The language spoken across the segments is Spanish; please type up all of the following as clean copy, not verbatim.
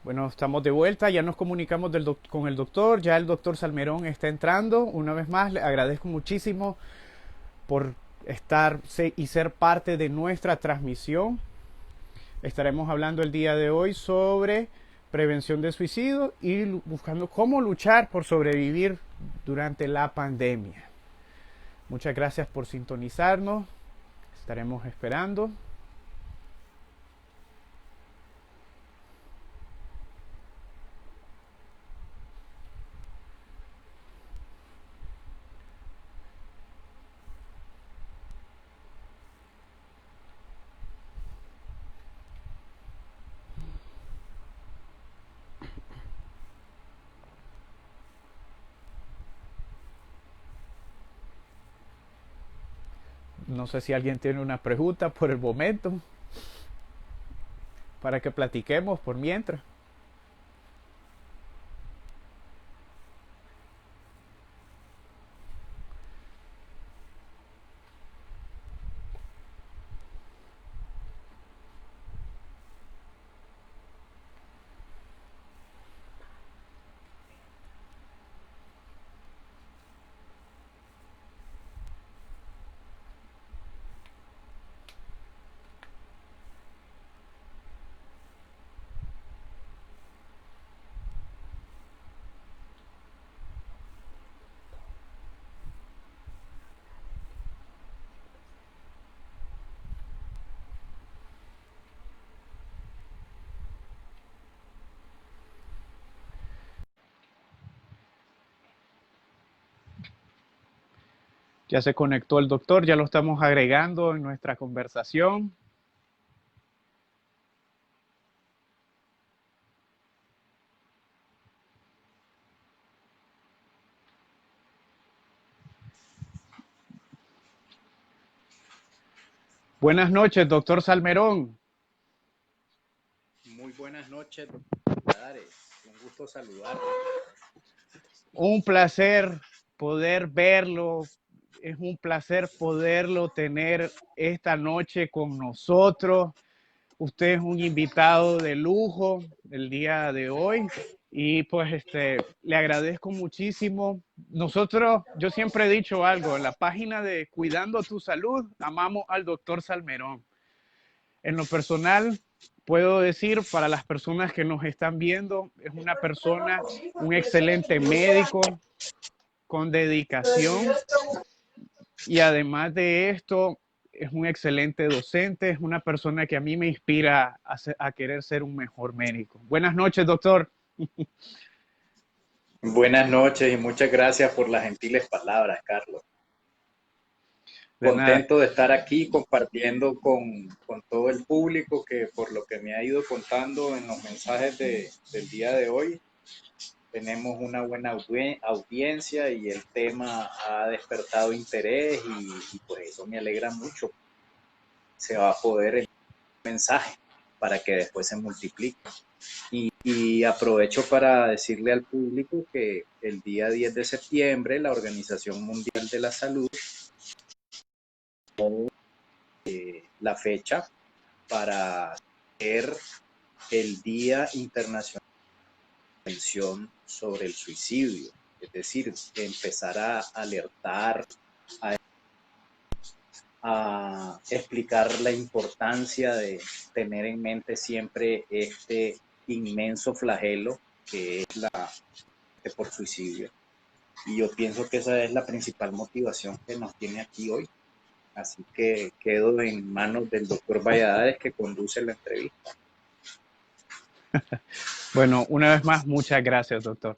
Bueno, estamos de vuelta, ya nos comunicamos con el doctor, ya el doctor Salmerón está entrando. Una vez más, le agradezco muchísimo por estar y ser parte de nuestra transmisión. Estaremos hablando el día de hoy sobre prevención de suicidio y buscando cómo luchar por sobrevivir durante la pandemia. Muchas gracias por sintonizarnos, estaremos esperando. No sé si alguien tiene una pregunta por el momento para que platiquemos por mientras. Ya se conectó el doctor, ya lo estamos agregando en nuestra conversación. Buenas noches, doctor Salmerón. Muy buenas noches, doctor. Un gusto saludarle. Un placer poder verlo. Es un placer poderlo tener esta noche con nosotros. Usted es un invitado de lujo el día de hoy y pues le agradezco muchísimo. Nosotros, yo siempre he dicho algo, en la página de Cuidando tu Salud, amamos al doctor Salmerón. En lo personal, puedo decir para las personas que nos están viendo, es una persona, un excelente médico con dedicación y además de esto, es un excelente docente, es una persona que a mí me inspira a querer ser un mejor médico. Buenas noches, doctor. Buenas noches y muchas gracias por las gentiles palabras, Carlos. De nada. Contento de estar aquí compartiendo con todo el público que por lo que me ha ido contando en los mensajes del día de hoy, tenemos una buena audiencia y el tema ha despertado interés y pues eso me alegra mucho. Se va a poder el mensaje para que después se multiplique. Y aprovecho para decirle al público que el día 10 de septiembre la Organización Mundial de la Salud la fecha para hacer el Día Internacional de Prevención sobre el Suicidio. Es decir, empezar a alertar, a explicar la importancia de tener en mente siempre este inmenso flagelo que es la muerte por suicidio. Y yo pienso que esa es la principal motivación que nos tiene aquí hoy. Así que quedo en manos del doctor Valladares que conduce la entrevista. Bueno, una vez más, muchas gracias, doctor.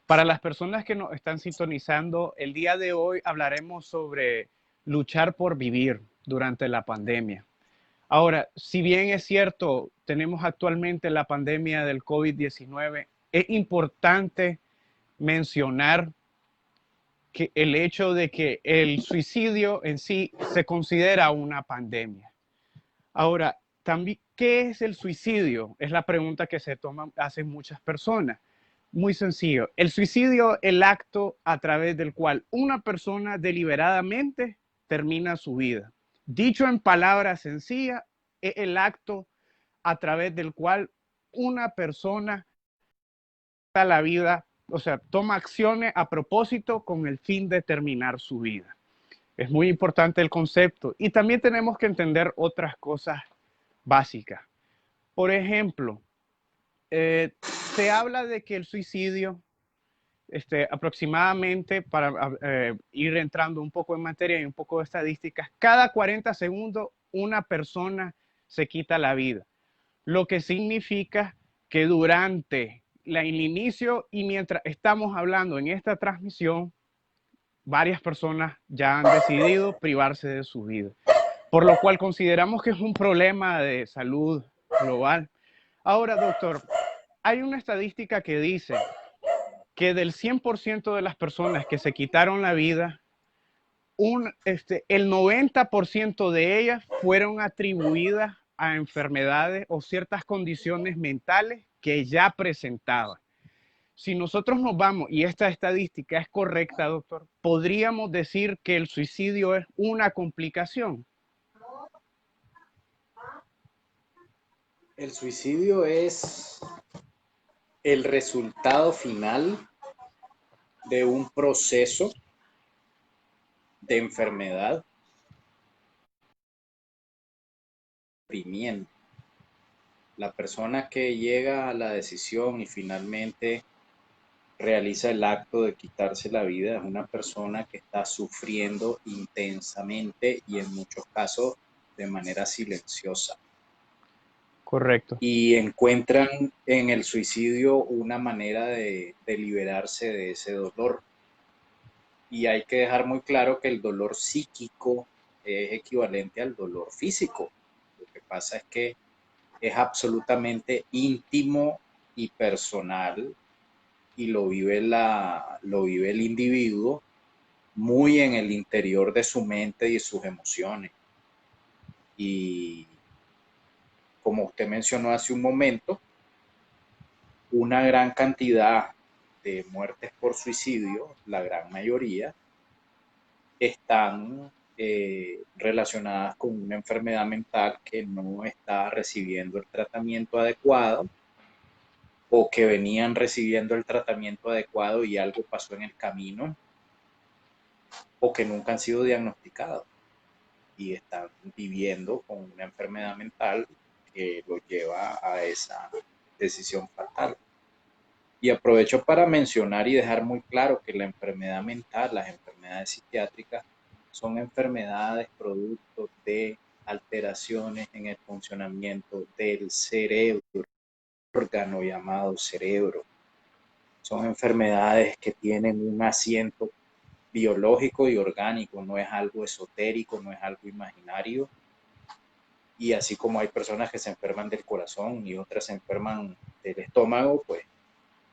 Para las personas que nos están sintonizando, el día de hoy hablaremos sobre luchar por vivir durante la pandemia. Ahora, si bien es cierto, tenemos actualmente la pandemia del COVID-19, es importante mencionar que el hecho de que el suicidio en sí se considera una pandemia. Ahora, también, ¿qué es el suicidio? Es la pregunta que hacen muchas personas. Muy sencillo. El suicidio es el acto a través del cual una persona deliberadamente termina su vida. Dicho en palabras sencillas, es el acto a través del cual una persona da la vida, o sea, toma acciones a propósito con el fin de terminar su vida. Es muy importante el concepto. Y también tenemos que entender otras cosas básicas. Por ejemplo, se habla de que el suicidio, aproximadamente, para ir entrando un poco en materia y un poco de estadísticas, cada 40 segundos una persona se quita la vida, lo que significa que durante el inicio y mientras estamos hablando en esta transmisión, varias personas ya han decidido privarse de su vida, por lo cual consideramos que es un problema de salud global. Ahora, doctor, hay una estadística que dice que del 100% de las personas que se quitaron la vida, el 90% de ellas fueron atribuidas a enfermedades o ciertas condiciones mentales que ya presentaban. Si nosotros nos vamos, y esta estadística es correcta, doctor, podríamos decir que el suicidio es una complicación. El suicidio es el resultado final de un proceso de enfermedad, sufrimiento. La persona que llega a la decisión y finalmente realiza el acto de quitarse la vida es una persona que está sufriendo intensamente y en muchos casos de manera silenciosa. Correcto. Y encuentran en el suicidio una manera de liberarse de ese dolor. Y hay que dejar muy claro que el dolor psíquico es equivalente al dolor físico. Lo que pasa es que es absolutamente íntimo y personal y lo vive el individuo muy en el interior de su mente y de sus emociones. Y como usted mencionó hace un momento, una gran cantidad de muertes por suicidio, la gran mayoría, están relacionadas con una enfermedad mental que no está recibiendo el tratamiento adecuado o que venían recibiendo el tratamiento adecuado y algo pasó en el camino o que nunca han sido diagnosticados y están viviendo con una enfermedad mental que los lleva a esa decisión fatal. Y aprovecho para mencionar y dejar muy claro que la enfermedad mental, las enfermedades psiquiátricas, son enfermedades producto de alteraciones en el funcionamiento del cerebro, órgano llamado cerebro. Son enfermedades que tienen un asiento biológico y orgánico, no es algo esotérico, no es algo imaginario. Y así como hay personas que se enferman del corazón y otras se enferman del estómago, pues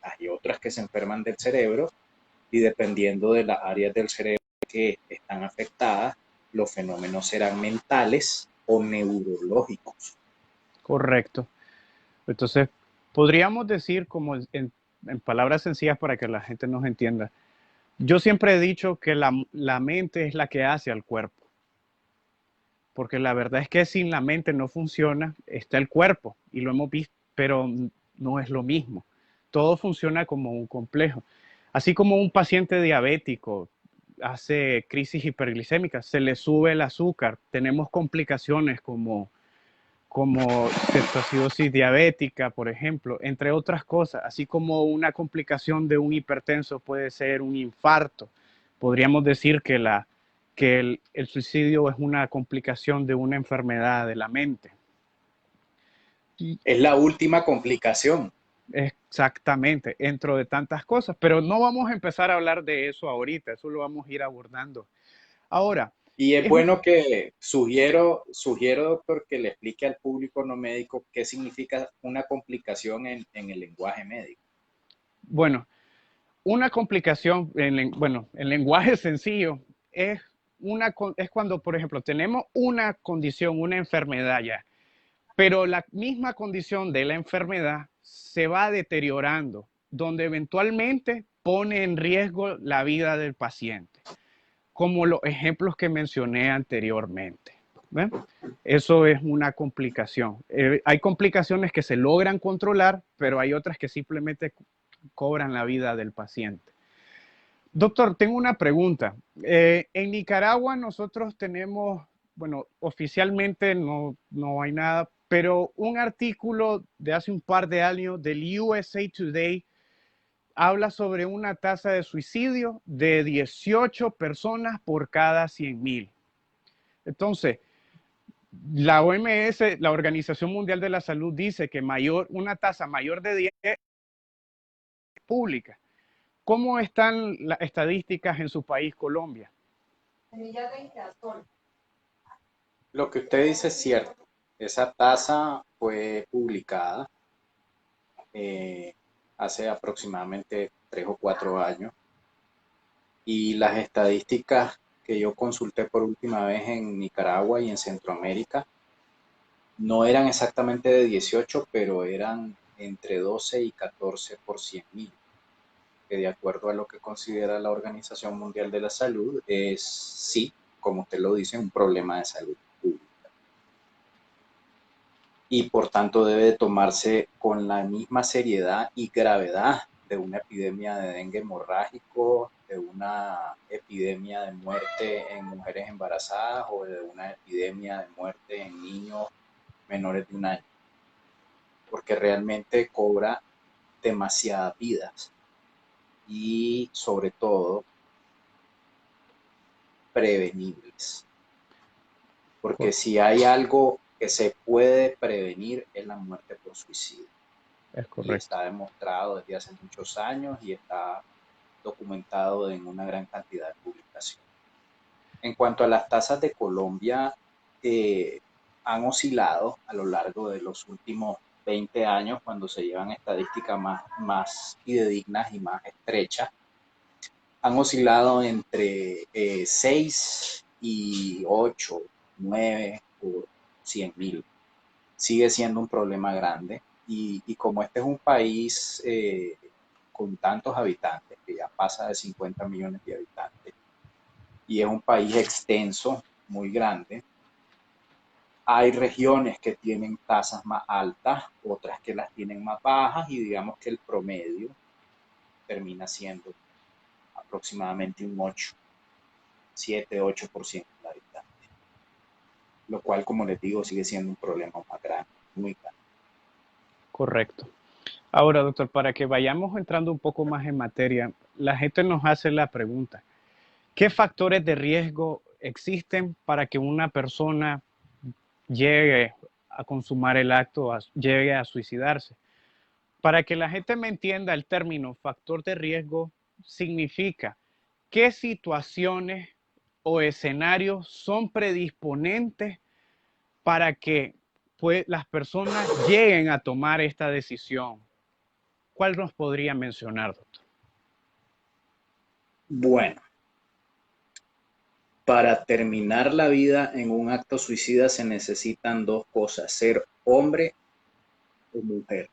hay otras que se enferman del cerebro y dependiendo de las áreas del cerebro que están afectadas, los fenómenos serán mentales o neurológicos. Correcto. Entonces, podríamos decir, como en palabras sencillas para que la gente nos entienda, yo siempre he dicho que la mente es la que hace al cuerpo, porque la verdad es que sin la mente no funciona, está el cuerpo, y lo hemos visto, pero no es lo mismo. Todo funciona como un complejo. Así como un paciente diabético hace crisis hiperglicémica, se le sube el azúcar, tenemos complicaciones como cetoacidosis diabética, por ejemplo, entre otras cosas, así como una complicación de un hipertenso puede ser un infarto. Podríamos decir que el suicidio es una complicación de una enfermedad de la mente. Es la última complicación. Exactamente, dentro de tantas cosas, pero no vamos a empezar a hablar de eso ahorita, eso lo vamos a ir abordando. Ahora, Y es es, bueno que sugiero, doctor, que le explique al público no médico qué significa una complicación en el lenguaje médico. bueno, una complicación, en lenguaje sencillo, es cuando, por ejemplo, tenemos una condición, una enfermedad ya, pero la misma condición de la enfermedad se va deteriorando, donde eventualmente pone en riesgo la vida del paciente, como los ejemplos que mencioné anteriormente. ¿Ven? Eso es una complicación. Hay complicaciones que se logran controlar, pero hay otras que simplemente cobran la vida del paciente. Doctor, tengo una pregunta. En Nicaragua nosotros tenemos, bueno, oficialmente no hay nada, pero un artículo de hace un par de años del USA Today habla sobre una tasa de suicidio de 18 personas por cada 100,000. Entonces, la OMS, la Organización Mundial de la Salud, dice que una tasa mayor de 10 es pública. ¿Cómo están las estadísticas en su país, Colombia? Lo que usted dice es cierto. Esa tasa fue publicada eh, hace aproximadamente 3 o 4 años y las estadísticas que yo consulté por última vez en Nicaragua y en Centroamérica no eran exactamente de 18, pero eran entre 12 y 14 por 100,000, que de acuerdo a lo que considera la Organización Mundial de la Salud es, sí, como usted lo dice, un problema de salud pública. Y por tanto debe tomarse con la misma seriedad y gravedad de una epidemia de dengue hemorrágico, de una epidemia de muerte en mujeres embarazadas o de una epidemia de muerte en niños menores de 1 año, porque realmente cobra demasiadas vidas y sobre todo prevenibles, porque si hay algo que se puede prevenir es la muerte por suicidio. Es Y correcto. está demostrado desde hace muchos años y está documentado en una gran cantidad de publicaciones. En cuanto a las tasas de Colombia, han oscilado a lo largo de los últimos 20 años cuando se llevan estadísticas más fidedignas y más estrechas. Han oscilado entre 6 y 8, 9 por 100,000. Sigue siendo un problema grande y como este es un país con tantos habitantes, que ya pasa de 50 millones de habitantes, y es un país extenso, muy grande, hay regiones que tienen tasas más altas, otras que las tienen más bajas y digamos que el promedio termina siendo aproximadamente un 8, 7, 8% de habitantes, lo cual, como les digo, sigue siendo un problema más grande, muy grande. Correcto. Ahora, doctor, para que vayamos entrando un poco más en materia, la gente nos hace la pregunta, ¿qué factores de riesgo existen para que una persona llegue a consumar el acto, llegue a suicidarse? Para que la gente me entienda, el término factor de riesgo significa qué situaciones o escenarios son predisponentes para que las personas lleguen a tomar esta decisión. ¿Cuál nos podría mencionar, doctor? Bueno, para terminar la vida en un acto suicida se necesitan dos cosas: ser hombre o mujer,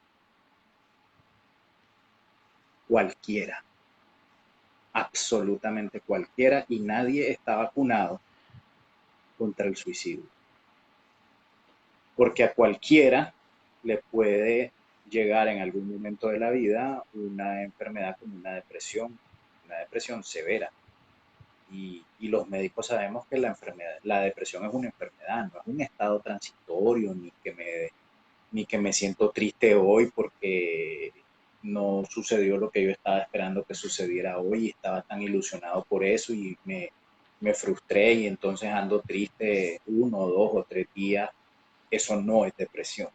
cualquiera, absolutamente cualquiera, y nadie está vacunado contra el suicidio, porque a cualquiera le puede llegar en algún momento de la vida una enfermedad como una depresión severa. Y los médicos sabemos que la depresión es una enfermedad, no es un estado transitorio, ni que me siento triste hoy porque no sucedió lo que yo estaba esperando que sucediera hoy y estaba tan ilusionado por eso y me frustré y entonces ando triste 1, 2 o 3 días. Eso no es depresión.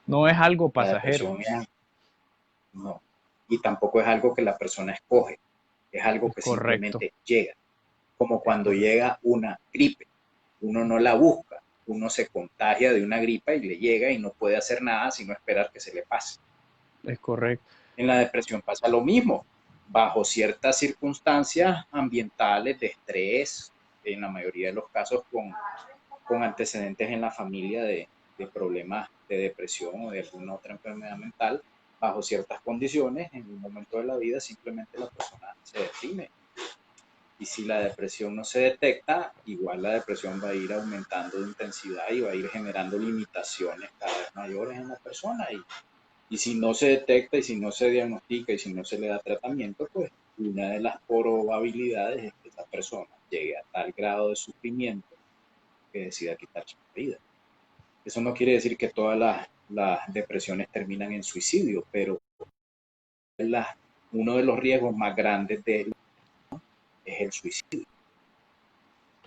No es algo La pasajero. depresión es, no. Y tampoco es algo que la persona escoge, es algo Es que correcto. simplemente llega, como Es cuando correcto. llega una gripe. Uno no la busca, uno se contagia de una gripa y le llega y no puede hacer nada sino esperar que se le pase. Es correcto. En la depresión pasa lo mismo, bajo ciertas circunstancias ambientales de estrés, en la mayoría de los casos con antecedentes en la familia de problemas de depresión o de alguna otra enfermedad mental, bajo ciertas condiciones, en un momento de la vida simplemente la persona se deprime Y si la depresión no se detecta, igual la depresión va a ir aumentando de intensidad y va a ir generando limitaciones cada vez mayores en la persona. Y si no se detecta y si no se diagnostica y si no se le da tratamiento, pues una de las probabilidades es que esa persona llegue a tal grado de sufrimiento que decida quitarse la vida. Eso no quiere decir que todas las depresiones terminan en suicidio, pero uno de los riesgos más grandes es el suicidio.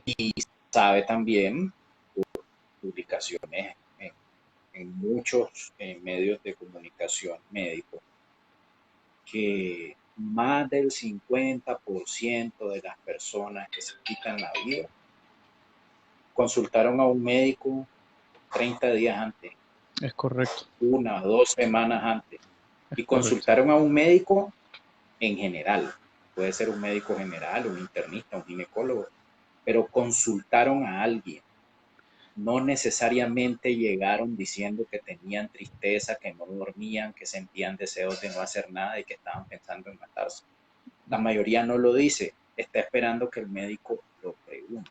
Y sabe también, publicaciones en muchos medios de comunicación médicos, que más del 50% de las personas que se quitan la vida consultaron a un médico 30 días antes, Es correcto, 1 o 2 semanas antes, es y correcto. consultaron a un médico en general. Puede ser un médico general, un internista, un ginecólogo, pero consultaron a alguien. No necesariamente llegaron diciendo que tenían tristeza, que no dormían, que sentían deseos de no hacer nada y que estaban pensando en matarse. La mayoría no lo dice, está esperando que el médico lo pregunte.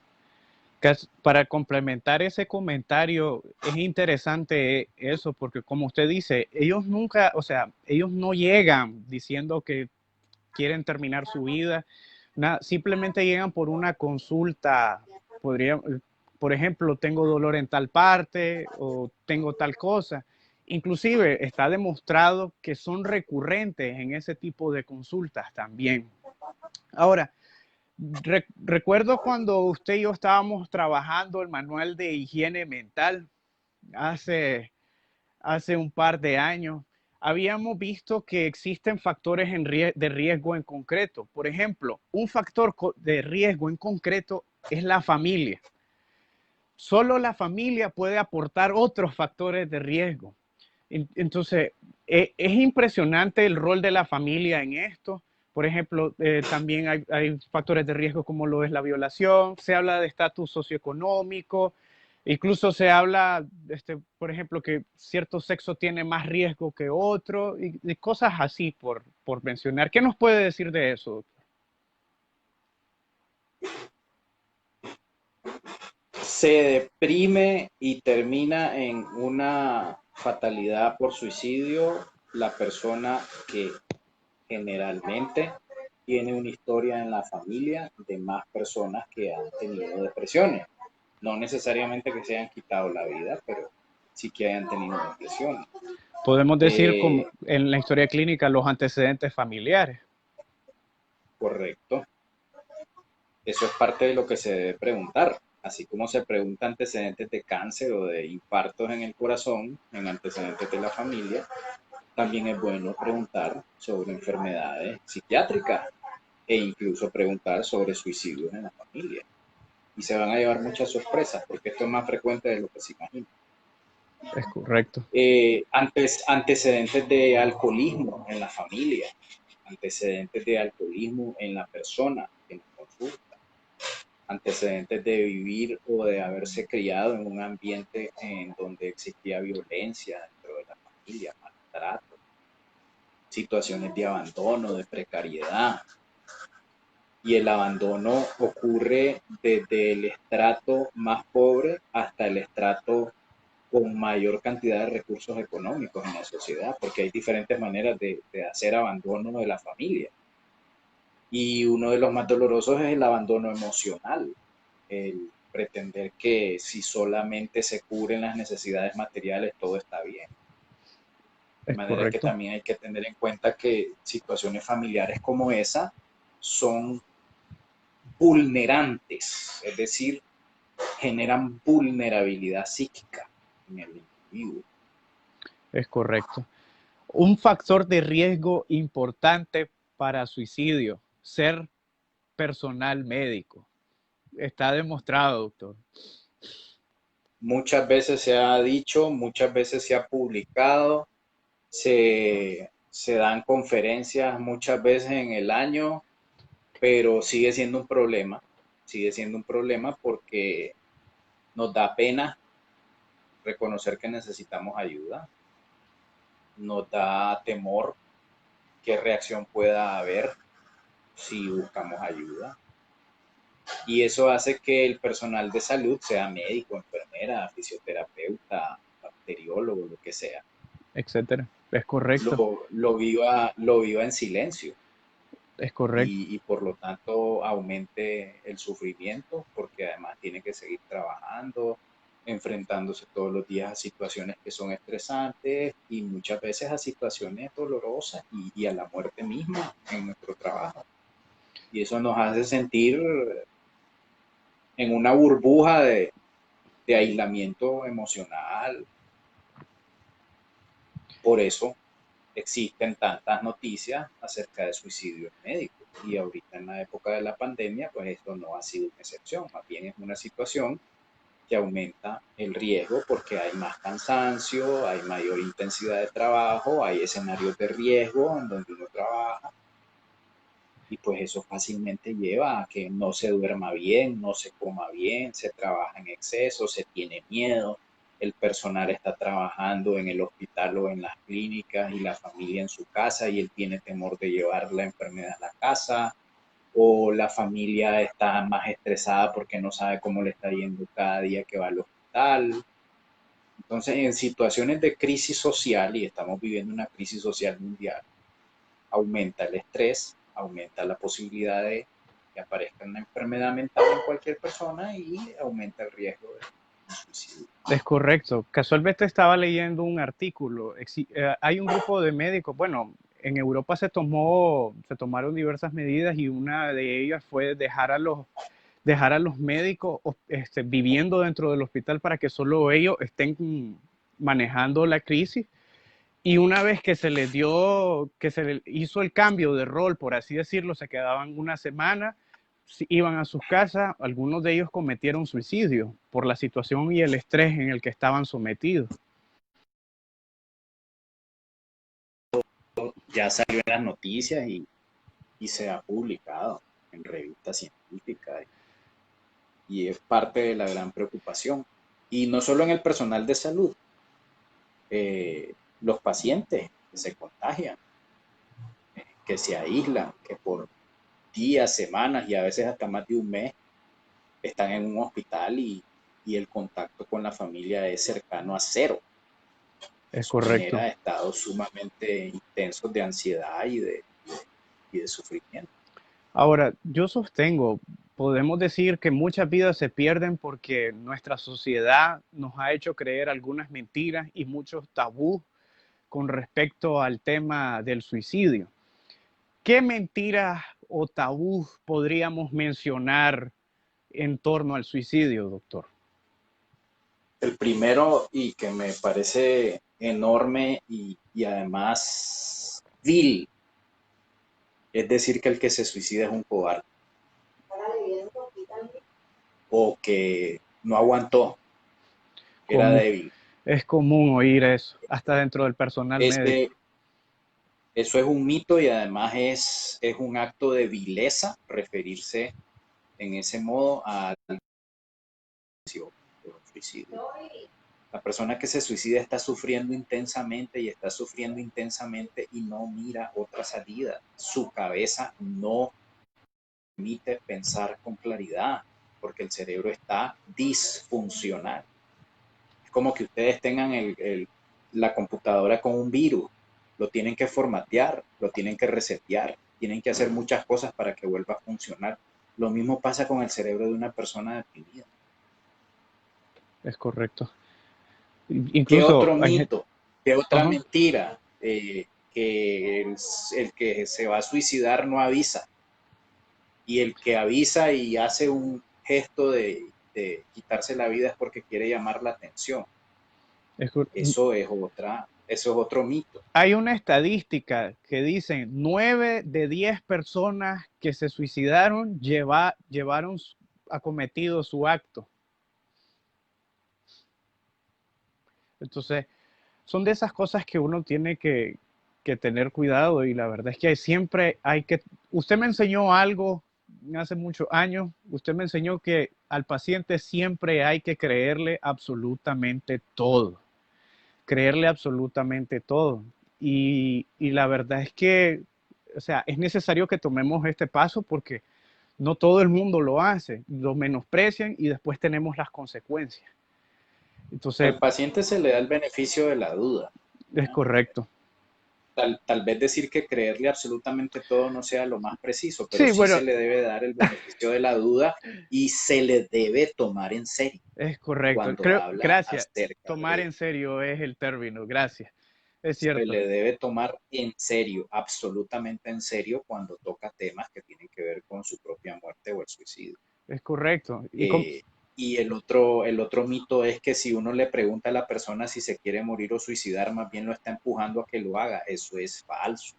Para complementar ese comentario, es interesante eso, porque como usted dice, ellos nunca, o sea, ellos no llegan diciendo que quieren terminar su vida, simplemente llegan por una consulta, podría, por ejemplo, tengo dolor en tal parte o tengo tal cosa. Inclusive está demostrado que son recurrentes en ese tipo de consultas también. Ahora, recuerdo cuando usted y yo estábamos trabajando el manual de higiene mental hace, hace un par de años. Habíamos visto que existen factores de riesgo en concreto. Por ejemplo, un factor de riesgo en concreto es la familia. Solo la familia puede aportar otros factores de riesgo. Entonces, es impresionante el rol de la familia en esto. Por ejemplo, también hay factores de riesgo como lo es la violación, se habla de estatus socioeconómico, incluso se habla, por ejemplo, que cierto sexo tiene más riesgo que otro, y cosas así por mencionar. ¿Qué nos puede decir de eso? Se deprime y termina en una fatalidad por suicidio la persona que generalmente tiene una historia en la familia de más personas que han tenido depresiones. No necesariamente que se hayan quitado la vida, pero sí que hayan tenido depresiones. Podemos decir como Eh, en la historia clínica los antecedentes familiares. Correcto. Eso es parte de lo que se debe preguntar. Así como se pregunta antecedentes de cáncer o de infartos en el corazón, en antecedentes de la familia, también es bueno preguntar sobre enfermedades psiquiátricas e incluso preguntar sobre suicidios en la familia. Y se van a llevar muchas sorpresas porque esto es más frecuente de lo que se imagina. Es correcto. Antecedentes de alcoholismo en la familia, antecedentes de alcoholismo en la persona que nos consulta, antecedentes de vivir o de haberse criado en un ambiente en donde existía violencia dentro de la familia, maltrato, situaciones de abandono, de precariedad. Y el abandono ocurre desde el estrato más pobre hasta el estrato con mayor cantidad de recursos económicos en la sociedad, porque hay diferentes maneras de hacer abandono de la familia. Y uno de los más dolorosos es el abandono emocional, el pretender que si solamente se cubren las necesidades materiales, todo está bien. De Es manera que correcto. también hay que tener en cuenta que situaciones familiares como esa son vulnerantes, es decir, generan vulnerabilidad psíquica en el individuo. Es correcto. Un factor de riesgo importante para suicidio, ser personal médico. Está demostrado, doctor. Muchas veces se ha dicho, muchas veces se ha publicado, se dan conferencias muchas veces en el año, pero sigue siendo un problema porque nos da pena reconocer que necesitamos ayuda, nos da temor qué reacción pueda haber si buscamos ayuda. Y eso hace que el personal de salud, sea médico, enfermera, fisioterapeuta, bacteriólogo, lo que sea, etcétera. Es correcto, lo viva en silencio es correcto. y por lo tanto aumente el sufrimiento porque además tiene que seguir trabajando, enfrentándose todos los días a situaciones que son estresantes y muchas veces a situaciones dolorosas y a la muerte misma en nuestro trabajo. Y eso nos hace sentir en una burbuja de aislamiento emocional. Por eso existen tantas noticias acerca de suicidios médicos. Y ahorita en la época de la pandemia, pues esto no ha sido una excepción. Más bien es una situación que aumenta el riesgo porque hay más cansancio, hay mayor intensidad de trabajo, hay escenarios de riesgo en donde uno trabaja y pues eso fácilmente lleva a que no se duerma bien, no se coma bien, se trabaja en exceso, se tiene miedo, el personal está trabajando en el hospital o en las clínicas y la familia en su casa y él tiene temor de llevar la enfermedad a la casa, o la familia está más estresada porque no sabe cómo le está yendo cada día que va al hospital. Entonces, en situaciones de crisis social, y estamos viviendo una crisis social mundial, aumenta el estrés, aumenta la posibilidad de que aparezca una enfermedad mental en cualquier persona y aumenta el riesgo de un suicidio. Es correcto. Casualmente estaba leyendo un artículo. Hay un grupo de médicos, bueno, en Europa se tomaron diversas medidas y una de ellas fue dejar a los médicos viviendo dentro del hospital para que solo ellos estén manejando la crisis. Y una vez que que se les hizo el cambio de rol, por así decirlo, se quedaban una semana, iban a sus casas, algunos de ellos cometieron suicidio por la situación y el estrés en el que estaban sometidos. Ya salió en las noticias y se ha publicado en revistas científicas y es parte de la gran preocupación. Y no solo en el personal de salud, los pacientes que se contagian, que se aíslan, que por días, semanas y a veces hasta más de un mes están en un hospital y el contacto con la familia es cercano a cero. Es Eso correcto. genera estados sumamente intensos de ansiedad y de sufrimiento. Ahora, yo sostengo, podemos decir que muchas vidas se pierden porque nuestra sociedad nos ha hecho creer algunas mentiras y muchos tabús con respecto al tema del suicidio. ¿Qué mentiras o tabús podríamos mencionar en torno al suicidio, doctor? El primero y que me parece enorme y además vil es decir que el que se suicida es un cobarde o que no aguantó, que era Como débil. es común oír eso, hasta dentro del personal médico. Ese, eso es un mito y además es un acto de vileza referirse en ese modo al suicidio. La persona que se suicida está sufriendo intensamente y está sufriendo intensamente y no mira otra salida. Su cabeza no permite pensar con claridad porque el cerebro está disfuncional. Es como que ustedes tengan la computadora con un virus. Lo tienen que formatear, lo tienen que resetear, tienen que hacer muchas cosas para que vuelva a funcionar. Lo mismo pasa con el cerebro de una persona deprimida. Es correcto. ¿Qué Incluso otro hay gente... mito? ¿Qué otra Ajá, mentira? Que el que se va a suicidar no avisa. Y el que avisa y hace un gesto de quitarse la vida es porque quiere llamar la atención. es, Eso es otro mito. hay una estadística que dice 9 de 10 personas que se suicidaron llevaron acometido su acto. Entonces, son de esas cosas que uno tiene que tener cuidado y la verdad es que siempre hay que... Usted me enseñó algo hace muchos años, usted me enseñó que al paciente siempre hay que creerle absolutamente todo. Y la verdad es que, o sea, es necesario que tomemos este paso porque No todo el mundo lo hace, lo menosprecian y después tenemos las consecuencias. Entonces, Al paciente se le da el beneficio de la duda, es ¿ya? correcto. Tal vez decir que creerle absolutamente todo no sea lo más preciso, pero Sí, sí bueno, se le debe dar el beneficio de la duda y se le debe tomar en serio es correcto. cuando Creo, habla gracias. acerca Tomar de, en serio es el término, gracias. Es se cierto, le debe tomar en serio, absolutamente en serio, cuando toca temas que tienen que ver con su propia muerte o el suicidio. es correcto. Eh, y el otro mito es que si uno le pregunta a la persona si se quiere morir o suicidar, más bien lo está empujando a que lo haga. Eso es falso.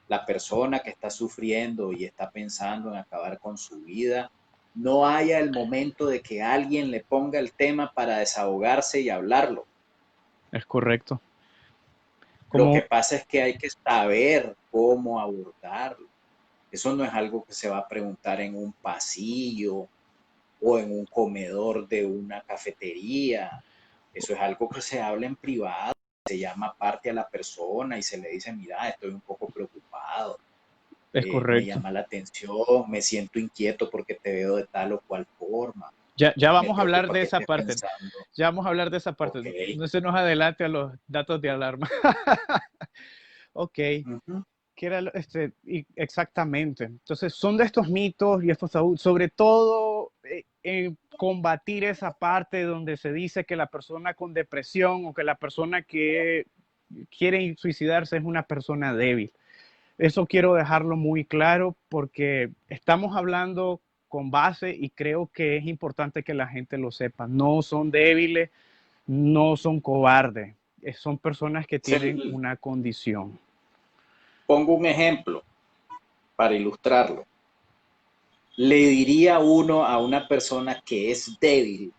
La persona que está sufriendo y está pensando en acabar con su vida, no haya el momento de que alguien le ponga el tema para desahogarse y hablarlo. es correcto. Lo que Como, pasa es que hay que saber cómo abordarlo. Eso no es algo que se va a preguntar en un pasillo o en un comedor de una cafetería. Eso es algo que se habla en privado, se llama aparte a la persona y se le dice, mira, estoy un poco preocupado, es me correcto. llama la atención, me siento inquieto porque te veo de tal o cual forma, Ya me vamos a hablar preocupa de que esa estés parte. pensando, Ya vamos a hablar de esa parte. ok, No se nos adelante a los datos de alarma. Ok, ujú, ¿qué era exactamente? Entonces, son de estos mitos y estos tabús, sobre todo en combatir esa parte donde se dice que la persona con depresión o que la persona que quiere suicidarse es una persona débil. Eso quiero dejarlo muy claro porque estamos hablando con base y creo que es importante que la gente lo sepa. No son débiles, no son cobardes, son personas que tienen se- una condición. pongo un ejemplo para ilustrarlo. Le diría uno a una persona que es débil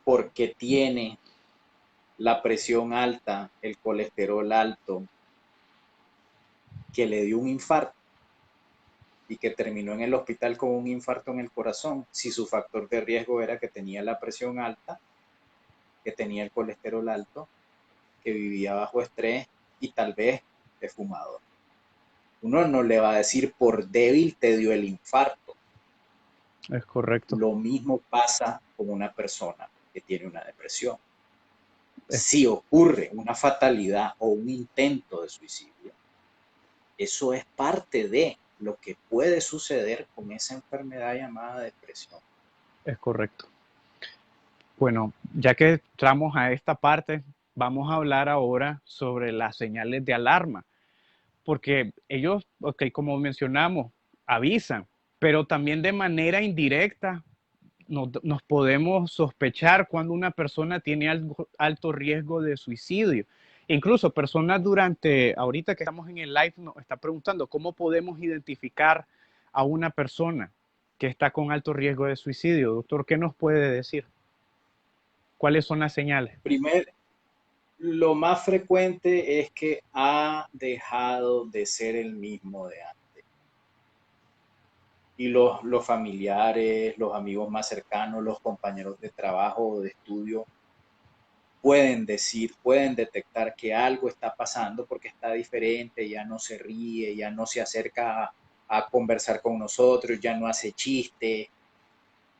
porque tiene la presión alta, el colesterol alto, que le dio un infarto y que terminó en el hospital con un infarto en el corazón, si su factor de riesgo era que tenía la presión alta, que tenía el colesterol alto, que vivía bajo estrés y tal vez es fumador. Uno no le va a decir por débil te dio el infarto. Es correcto. Lo mismo pasa con una persona que tiene una depresión. Es, Si ocurre una fatalidad o un intento de suicidio, eso es parte de lo que puede suceder con esa enfermedad llamada depresión. es correcto. Bueno, ya que entramos a esta parte, vamos a hablar ahora sobre las señales de alarma, porque ellos, ok, como mencionamos, avisan, pero también de manera indirecta nos podemos sospechar cuando una persona tiene alto riesgo de suicidio. Incluso personas ahorita que estamos en el live, nos está preguntando cómo podemos identificar a una persona que está con alto riesgo de suicidio. Doctor, ¿qué nos puede decir? ¿Cuáles son las señales? Primero, lo más frecuente es que ha dejado de ser el mismo de antes. Y los familiares, los amigos más cercanos, los compañeros de trabajo o de estudio pueden decir, pueden detectar que algo está pasando porque está diferente, ya no se ríe, ya no se acerca a conversar con nosotros, ya no hace chistes,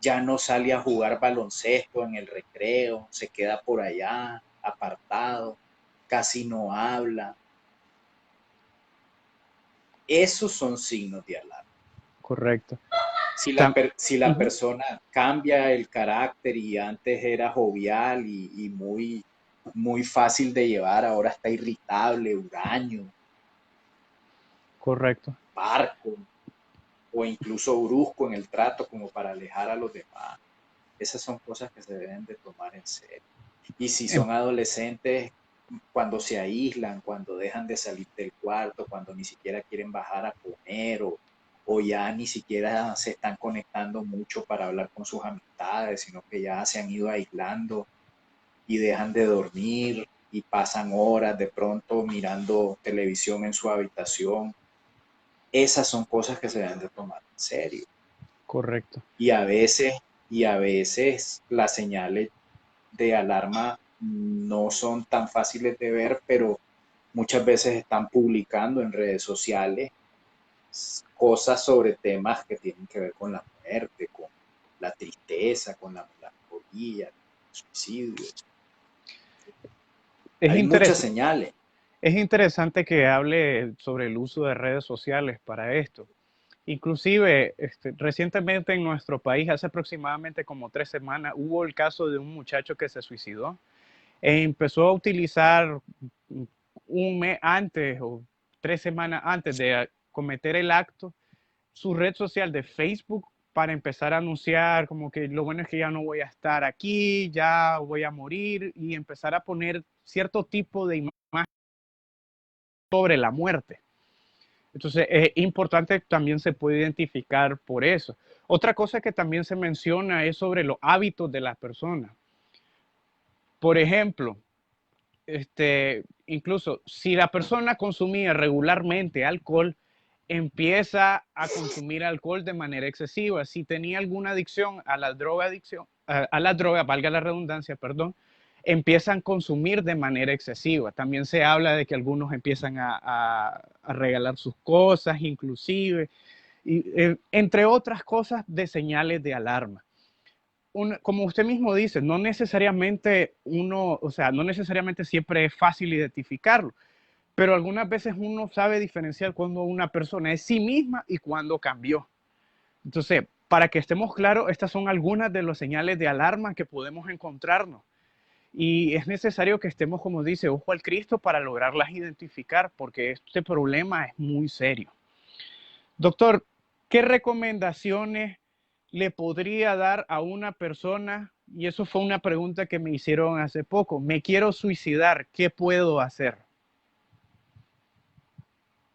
ya no sale a jugar baloncesto en el recreo, se queda por allá apartado, casi no habla. Esos son signos de alarma. Correcto. Si la Uh-huh. persona cambia el carácter y antes era jovial y muy fácil de llevar, ahora está irritable, huraño, Correcto. parco o incluso brusco en el trato como para alejar a los demás. Esas son cosas que se deben de tomar en serio. Y si En- son adolescentes, cuando se aíslan, cuando dejan de salir del cuarto, cuando ni siquiera quieren bajar a comer o ya ni siquiera se están conectando mucho para hablar con sus amistades, sino que ya se han ido aislando y dejan de dormir y pasan horas de pronto mirando televisión en su habitación. Esas son cosas que se deben de tomar en serio. Correcto. Y a veces, y a veces las señales de alarma no son tan fáciles de ver, pero muchas veces están publicando en redes sociales cosas sobre temas que tienen que ver con la muerte, con la tristeza, con la melancolía, el suicidio. Es Hay muchas interes- señales. es interesante que hable sobre el uso de redes sociales para esto. Inclusive, recientemente en nuestro país, hace aproximadamente como 3 semanas, hubo el caso de un muchacho que se suicidó e empezó a utilizar un mes antes o 3 semanas antes de cometer el acto, su red social de Facebook para empezar a anunciar como que lo bueno es que ya no voy a estar aquí, ya voy a morir y empezar a poner cierto tipo de imagen sobre la muerte. Entonces, es importante, también se puede identificar por eso. Otra cosa que también se menciona es sobre los hábitos de las personas. Por ejemplo, incluso si la persona consumía regularmente alcohol, empieza a consumir alcohol de manera excesiva. Si tenía alguna adicción a la droga, valga la redundancia, perdón, empiezan a consumir de manera excesiva. También se habla de que algunos empiezan a regalar sus cosas, inclusive, y, entre otras cosas de señales de alarma. Como usted mismo dice, no necesariamente no necesariamente siempre es fácil identificarlo, pero algunas veces uno sabe diferenciar cuando una persona es sí misma y cuando cambió. Entonces, para que estemos claros, estas son algunas de las señales de alarma que podemos encontrarnos. Y es necesario que estemos, como dice, ojo al Cristo para lograrlas identificar, porque este problema es muy serio. Doctor, ¿qué recomendaciones le podría dar a una persona? Y eso fue una pregunta que me hicieron hace poco. Me quiero suicidar, ¿qué puedo hacer?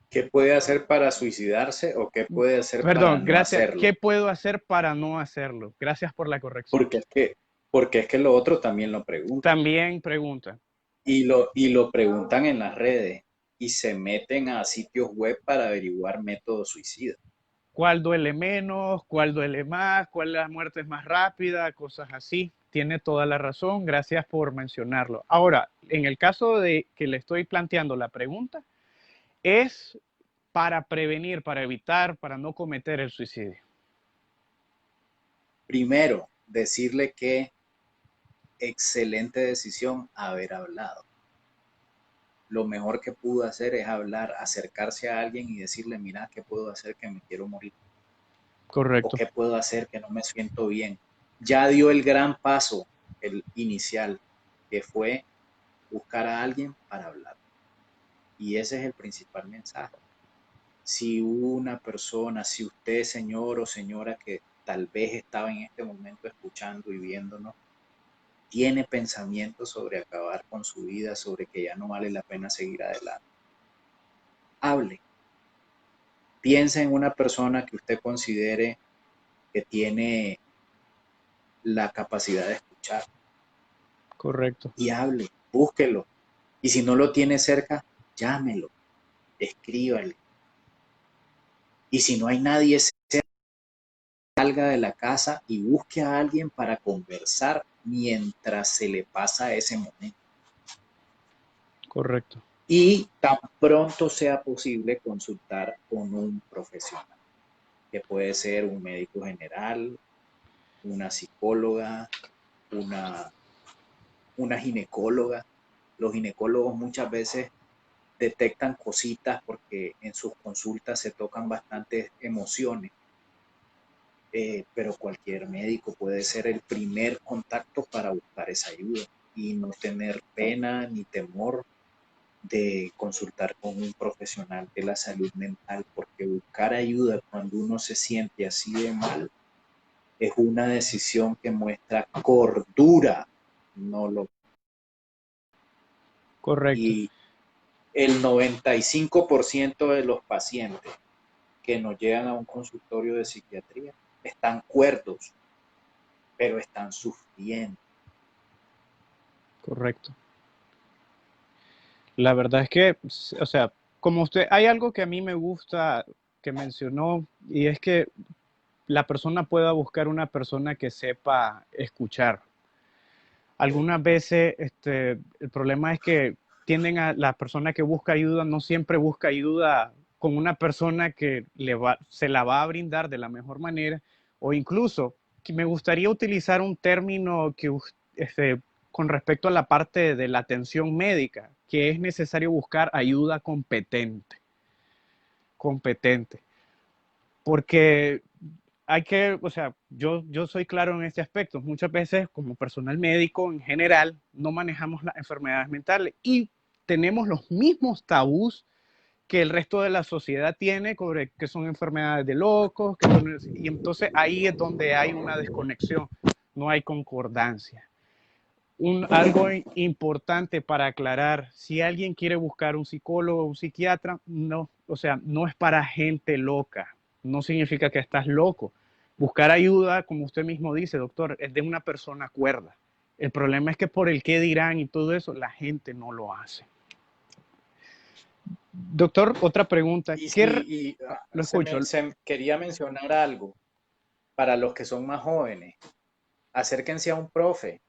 ¿Qué puede hacer para suicidarse o qué puede hacer para Perdón, no gracias. hacerlo? ¿Qué puedo hacer para no hacerlo? Gracias por la corrección. Porque es que, porque es que lo otro también lo preguntan. También pregunta, Y lo preguntan en las redes y se meten a sitios web para averiguar métodos suicidas. ¿cuál duele menos? ¿Cuál duele más? ¿Cuál la muerte es más rápida? Cosas así. Tiene toda la razón. Gracias por mencionarlo. Ahora, en el caso de que le estoy planteando la pregunta, es para prevenir, para evitar, para no cometer el suicidio. Primero, decirle que excelente decisión haber hablado. Lo mejor que pudo hacer es hablar, acercarse a alguien y decirle, mira, ¿qué puedo hacer que me quiero morir? ¿O Correcto, qué puedo hacer que no me siento bien? Ya dio el gran paso, el inicial, que fue buscar a alguien para hablar. Y ese es el principal mensaje. Si una persona, si usted, señor o señora, que tal vez estaba en este momento escuchando y viéndonos, tiene pensamientos sobre acabar con su vida, sobre que ya no vale la pena seguir adelante, hable. Piense en una persona que usted considere que tiene la capacidad de escuchar correcto, y hable, búsquelo. Y si no lo tiene cerca, llámelo, escríbale. Y si no hay nadie, salga de la casa y busque a alguien para conversar mientras se le pasa ese momento. correcto, Y tan pronto sea posible consultar con un profesional, que puede ser un médico general, una psicóloga, una, una ginecóloga. Los ginecólogos muchas veces detectan cositas porque en sus consultas se tocan bastantes emociones, pero cualquier médico puede ser el primer contacto para buscar esa ayuda y no tener pena ni temor de consultar con un profesional de la salud mental, porque buscar ayuda cuando uno se siente así de mal es una decisión que muestra cordura, no lo. correcto. Y el 95% de los pacientes que nos llegan a un consultorio de psiquiatría están cuerdos, pero están sufriendo. Correcto. La verdad es que, o sea, como usted, hay algo que a mí me gusta que mencionó y es que la persona pueda buscar una persona que sepa escuchar. Algunas veces el problema es que tienden a la persona que busca ayuda no siempre busca ayuda con una persona que se la va a brindar de la mejor manera, o incluso que me gustaría utilizar un término que, con respecto a la parte de la atención médica, que es necesario buscar ayuda competente, porque hay que, o sea, yo soy claro en este aspecto. Muchas veces, como personal médico en general, no manejamos las enfermedades mentales y tenemos los mismos tabús que el resto de la sociedad tiene, que son enfermedades de locos, y entonces ahí es donde hay una desconexión, no hay concordancia. Algo importante para aclarar, si alguien quiere buscar un psicólogo o un psiquiatra, no, o sea, no es para gente loca, no significa que estás loco. Buscar ayuda, como usted mismo dice, doctor, es de una persona cuerda. El problema es que por el qué dirán y todo eso, la gente no lo hace. Doctor, otra pregunta. Lo escucho. Quería mencionar algo para los que son más jóvenes. Acérquense a un profe.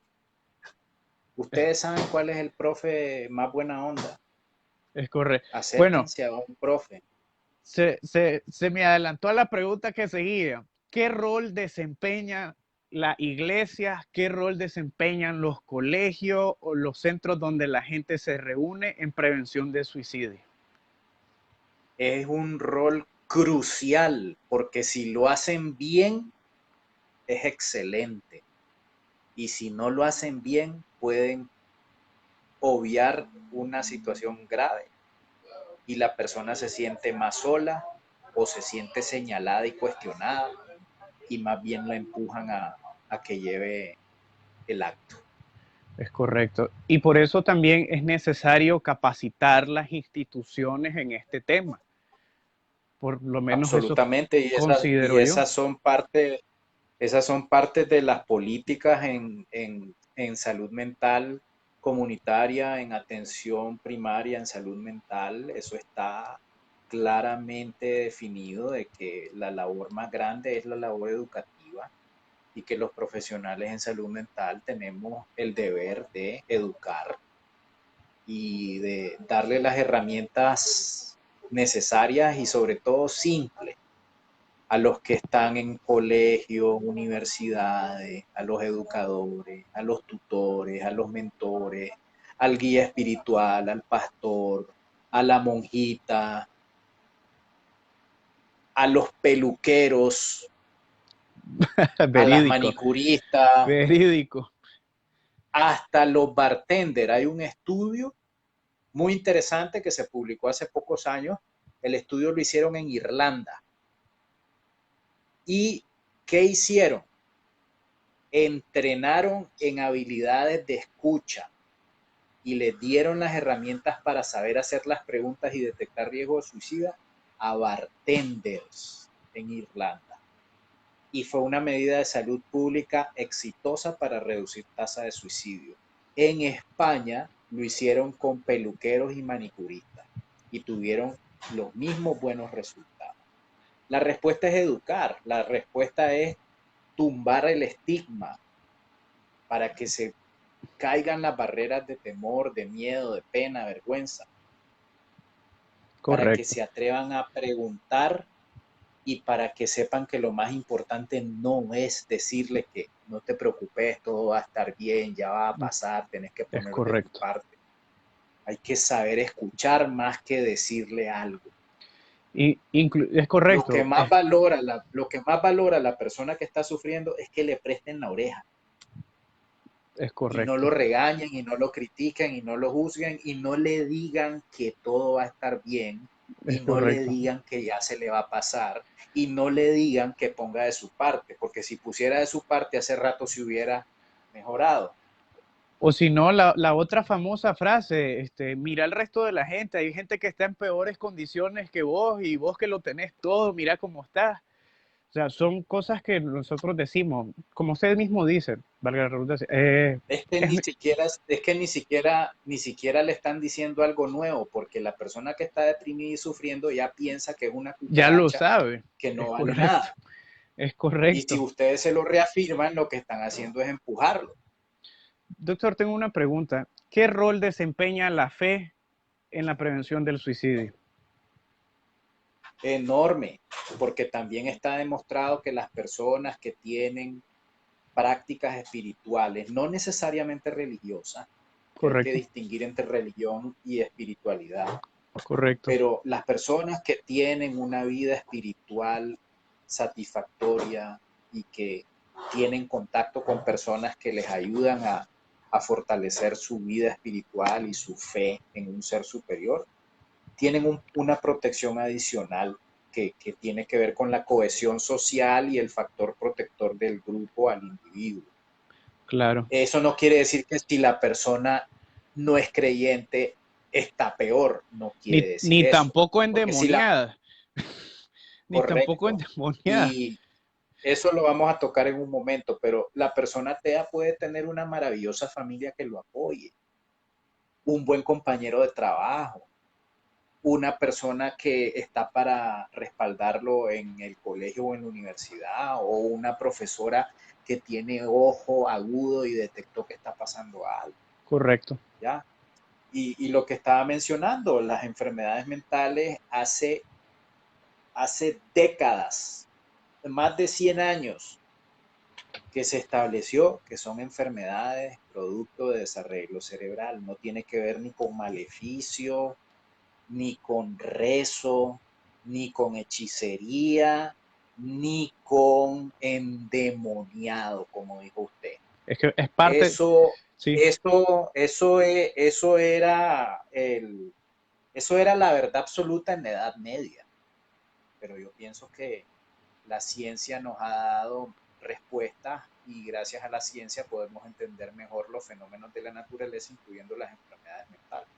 Ustedes saben cuál es el profe más buena onda. Es correcto. Bueno, Acérquense a un profe. se me adelantó a la pregunta que seguía. ¿Qué rol desempeña la iglesia? ¿Qué rol desempeñan los colegios o los centros donde la gente se reúne en prevención de suicidio? Es un rol crucial porque si lo hacen bien, es excelente. Y si no lo hacen bien, pueden obviar una situación grave y la persona se siente más sola o se siente señalada y cuestionada y más bien la empujan a que lleve el acto. Es correcto. Y por eso también es necesario capacitar las instituciones en este tema. Por lo menos eso Absolutamente, considero yo. esas son partes de las políticas en salud mental comunitaria, en atención primaria, en salud mental. Eso está claramente definido de que la labor más grande es la labor educativa y que los profesionales en salud mental tenemos el deber de educar y de darle las herramientas necesarias y sobre todo simples a los que están en colegios, universidades, a los educadores, a los tutores, a los mentores, al guía espiritual, al pastor, a la monjita, a los peluqueros, a las Verídico, manicuristas, verídico. hasta los bartenders. Hay un estudio muy interesante que se publicó hace pocos años. El estudio lo hicieron en Irlanda. ¿Y qué hicieron? Entrenaron en habilidades de escucha y les dieron las herramientas para saber hacer las preguntas y detectar riesgo de suicida a bartenders en Irlanda. Y fue una medida de salud pública exitosa para reducir tasa de suicidio. En España lo hicieron con peluqueros y manicuristas y tuvieron los mismos buenos resultados. La respuesta es educar, la respuesta es tumbar el estigma para que se caigan las barreras de temor, de miedo, de pena, vergüenza, para que Correcto. se atrevan a preguntar y para que sepan que lo más importante no es decirles que no te preocupes, todo va a estar bien, ya va a pasar, tenés que Es poner de tu correcto. parte. Hay que saber escuchar más que decirle algo. Y es correcto. Lo que más valora la persona que está sufriendo es que le presten la oreja. Es Y no correcto. lo regañen y no lo critiquen y no lo juzguen y no le digan que todo va a estar bien y Es no le correcto. digan que ya se le va a pasar y no le digan que ponga de su parte, porque si pusiera de su parte hace rato se hubiera mejorado. O si no, la otra famosa frase, mira el resto de la gente, hay gente que está en peores condiciones que vos y vos que lo tenés todo, mira cómo estás. O sea, son cosas que nosotros decimos, como usted mismo dice, valga la redundancia, es, Es que ni siquiera le están diciendo algo nuevo, porque la persona que está deprimida y sufriendo ya piensa que es una ya lo cucaracha sabe, que es no vale correcto, nada. es Y si correcto. ustedes se lo reafirman, lo que están haciendo es empujarlo. Doctor, tengo una pregunta. ¿Qué rol desempeña la fe en la prevención del suicidio? enorme, porque también está demostrado que las personas que tienen prácticas espirituales, no necesariamente religiosas, que hay que Correcto, distinguir entre religión y espiritualidad, correcto. pero las personas que tienen una vida espiritual satisfactoria y que tienen contacto con personas que les ayudan a fortalecer su vida espiritual y su fe en un ser superior, tienen una protección adicional que tiene que ver con la cohesión social y el factor protector del grupo al individuo. Claro. Eso no quiere decir que si la persona no es creyente está peor, no quiere decir Ni eso. tampoco Porque si la, endemoniada. Ni tampoco correcto, endemoniada. y eso lo vamos a tocar en un momento, pero la persona atea puede tener una maravillosa familia que lo apoye, un buen compañero de trabajo, una persona que está para respaldarlo en el colegio o en la universidad, o una profesora que tiene ojo agudo y detectó que está pasando algo, Correcto. ¿ya? Y lo que estaba mencionando, las enfermedades mentales hace décadas, más de 100 años, que se estableció que son enfermedades producto de desarreglo cerebral. No tiene que ver ni con maleficio, ni con rezo, ni con hechicería, ni con endemoniado, como dijo usted. Es que es parte, Eso, sí, eso era la verdad absoluta en la Edad Media. Pero yo pienso que la ciencia nos ha dado respuestas y gracias a la ciencia podemos entender mejor los fenómenos de la naturaleza, incluyendo las enfermedades mentales.